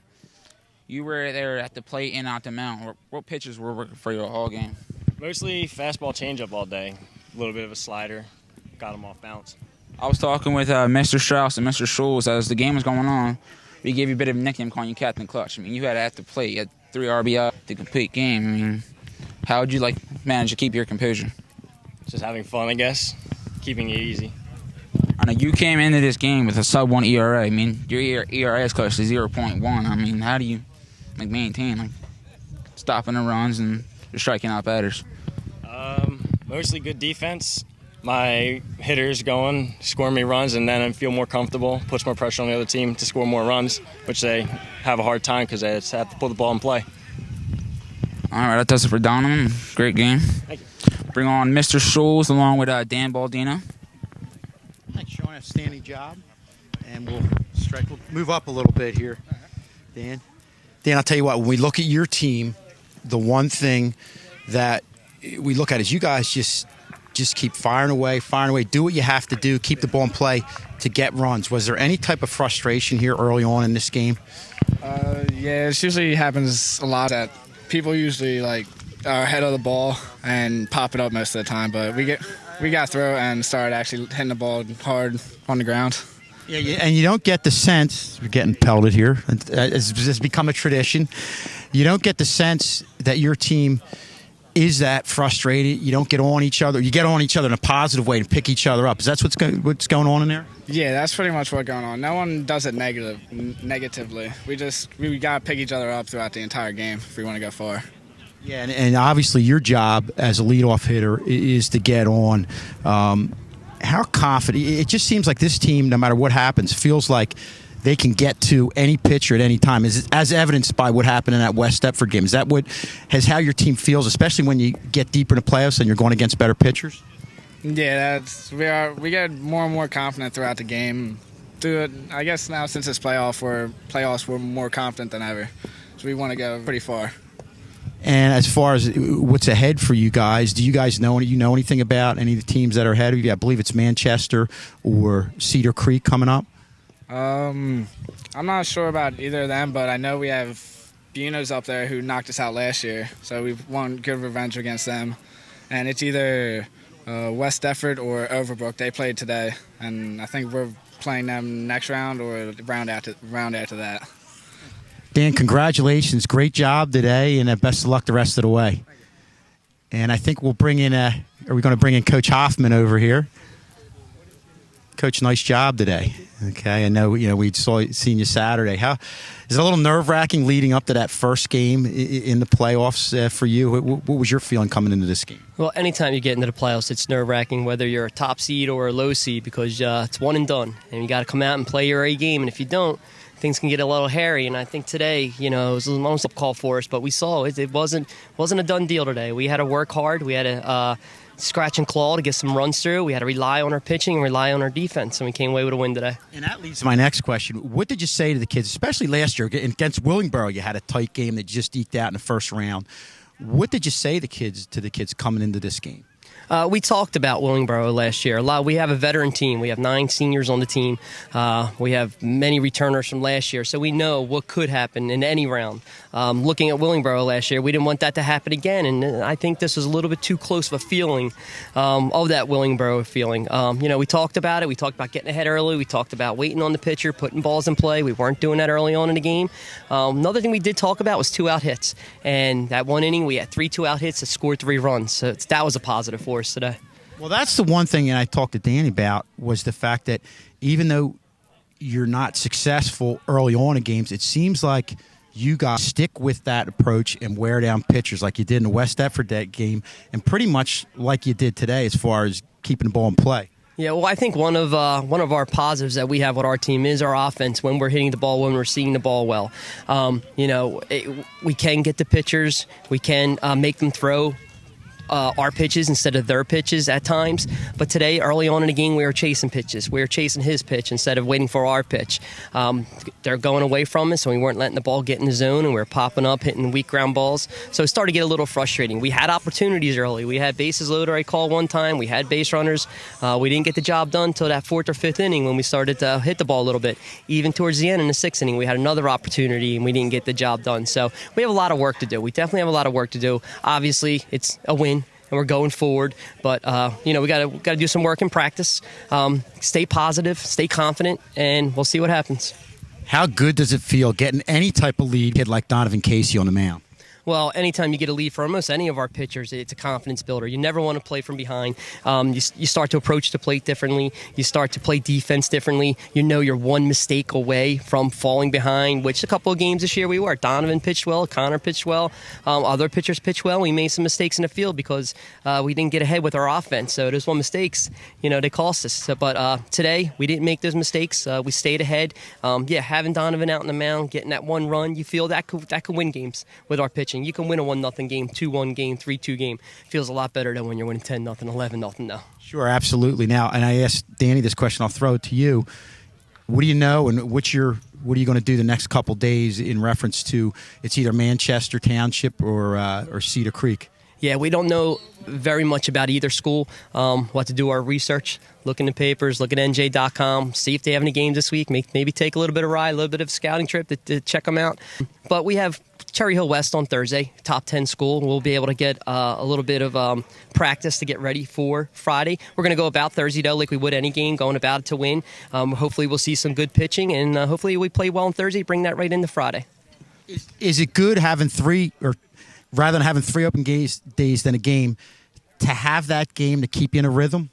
You were there at the plate and out the mound. What pitches were working for you all game? Mostly fastball changeup all day. A little bit of a slider. Got him off bounce. I was talking with Mr. Strauss and Mr. Schulz as the game was going on. We gave you a bit of a nickname calling you Captain Clutch. I mean, you had to have to play. You had 3 RBI to complete game. I mean, how would you manage to keep your composure? Just having fun, I guess. Keeping it easy. I know you came into this game with a sub-1 ERA. I mean, your ERA is close to 0.1. I mean, how do you maintain stopping the runs and just striking out batters? Mostly good defense. My hitters going, score me runs, and then I feel more comfortable, puts more pressure on the other team to score more runs, which they have a hard time because they just have to pull the ball and play. All right, that does it for Donovan. Great game. Thank you. Bring on Mr. Schulz along with Dan Baldino. Thanks, Sean. Outstanding job. And we'll move up a little bit here. Dan, I'll tell you what, when we look at your team, the one thing that we look at is you guys just keep firing away, do what you have to do, keep the ball in play to get runs. Was there any type of frustration here early on in this game? Yeah, it usually happens a lot that people usually are ahead of the ball and pop it up most of the time, but we got through and started actually hitting the ball hard on the ground. Yeah, and you don't get the sense, we're getting pelted here, it's become a tradition, you don't get the sense that your team is that frustrated. You don't get on each other. You get on each other in a positive way and pick each other up. Is that what's going on in there? Yeah, that's pretty much what's going on. No one does it negatively. We got to pick each other up throughout the entire game if we want to go far. Yeah, and obviously your job as a leadoff hitter is to get on. How confident? It just seems like this team, no matter what happens, feels like they can get to any pitcher at any time, as evidenced by what happened in that West Stepford game. Is that how your team feels, especially when you get deeper into playoffs and you're going against better pitchers? Yeah, we get more and more confident throughout the game. I guess now since it's playoffs, we're more confident than ever. So we want to go pretty far. And as far as what's ahead for you guys, do you guys know anything about any of the teams that are ahead of you? I believe it's Manchester or Cedar Creek coming up. I'm not sure about either of them, but I know we have Buenos up there who knocked us out last year, so we want good revenge against them. And it's either West Stepford or Overbrook. They played today, and I think we're playing them next round or round after that. Dan, congratulations. Great job today, and best of luck the rest of the way. And I think we'll bring in are we going to bring in Coach Hoffman over here? Coach, nice job today. Okay, I know we'd seen you Saturday. How is it a little nerve-wracking leading up to that first game in the playoffs for you? What was your feeling coming into this game? Well, anytime you get into the playoffs, it's nerve-wracking whether you're a top seed or a low seed because it's one and done, and you got to come out and play your A game. And if you don't, things can get a little hairy. And I think today, it was almost a call for us, but we saw it wasn't a done deal today. We had to work hard. We had to scratch and claw to get some runs through. We had to rely on our pitching and rely on our defense, and we came away with a win today. And that leads to my next question. What did you say to the kids, especially last year against Willingboro? You had a tight game that you just eked out in the first round. What did you say to the kids coming into this game? We talked about Willingboro last year. We have a veteran team. We have 9 seniors on the team. We have many returners from last year, so we know what could happen in any round. Looking at Willingboro last year, we didn't want that to happen again, and I think this was a little bit too close of a feeling of that Willingboro feeling. We talked about it. We talked about getting ahead early. We talked about waiting on the pitcher, putting balls in play. We weren't doing that early on in the game. Another thing we did talk about was 2-out hits, and that one inning we had 3 2-out hits that scored 3 runs, so that was a positive for us today. Well, that's the one thing that I talked to Danny about was the fact that even though you're not successful early on in games, it seems like you guys stick with that approach and wear down pitchers like you did in the West Stepford game and pretty much like you did today as far as keeping the ball in play. Yeah, well, I think one of our positives that we have with our team is our offense when we're hitting the ball, when we're seeing the ball well. We can get the pitchers. We can make them throw our pitches instead of their pitches at times. But today, early on in the game, we were chasing pitches. We were chasing his pitch instead of waiting for our pitch. They're going away from us, and we weren't letting the ball get in the zone, and we were popping up, hitting weak ground balls. So it started to get a little frustrating. We had opportunities early. We had bases loaded, I called one time. We had base runners. We didn't get the job done until that 4th or 5th inning when we started to hit the ball a little bit. Even towards the end in the 6th inning, we had another opportunity, and we didn't get the job done. So we have a lot of work to do. We definitely have a lot of work to do. Obviously, it's a win. and we're going forward. But we got to do some work in practice. Stay positive, stay confident, and we'll see what happens. How good does it feel getting any type of lead kid like Donovan Casey on the mound? Well, anytime you get a lead for almost any of our pitchers, it's a confidence builder. You never want to play from behind. You start to approach the plate differently. You start to play defense differently. You know you're one mistake away from falling behind, which a couple of games this year we were. Donovan pitched well. Connor pitched well. Other pitchers pitched well. We made some mistakes in the field because we didn't get ahead with our offense. So those one mistakes, they cost us. But today, we didn't make those mistakes. We stayed ahead. Having Donovan out on the mound, getting that one run, you feel that could win games with our pitching. You can win a 1-0 game, 2-1 game, 3-2 game. Feels a lot better than when you're winning 10-0, 11-0 now. Sure, absolutely. Now, and I asked Danny this question. I'll throw it to you. What do you know, and what are you going to do the next couple days in reference to it's either Manchester Township or Cedar Creek? Yeah, we don't know very much about either school. We'll have to do our research, look in the papers, look at NJ.com, see if they have any games this week, maybe take a little bit of ride, a little bit of a scouting trip to check them out. But we have Cherry Hill West on Thursday, top 10 school. We'll be able to get a little bit of practice to get ready for Friday. We're going to go about Thursday, though, like we would any game, going about it to win. Hopefully we'll see some good pitching, and hopefully we play well on Thursday, bring that right into Friday. Is it good having three, or rather than having 3 open days than a game, to have that game to keep you in a rhythm?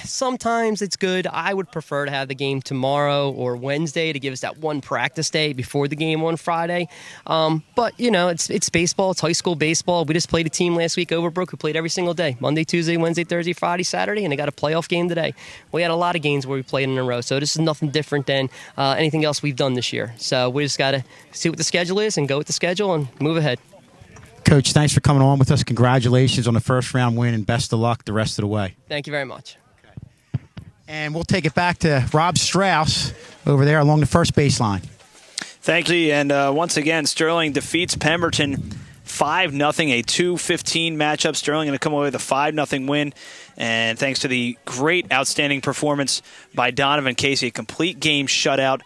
Sometimes it's good. I would prefer to have the game tomorrow or Wednesday to give us that one practice day before the game on Friday. But it's baseball. It's high school baseball. We just played a team last week, Overbrook, who played every single day, Monday, Tuesday, Wednesday, Thursday, Friday, Saturday, and they got a playoff game today. We had a lot of games where we played in a row, so this is nothing different than anything else we've done this year. So we just got to see what the schedule is and go with the schedule and move ahead. Coach, thanks for coming on with us. Congratulations on the first round win, and best of luck the rest of the way. Thank you very much. Okay. And we'll take it back to Rob Strauss over there along the first baseline. Thank you. And once again, Sterling defeats Pemberton 5-0, a 2-15 matchup. Sterling going to come away with a 5-0 win. And thanks to the great, outstanding performance by Donovan Casey, a complete game shutout.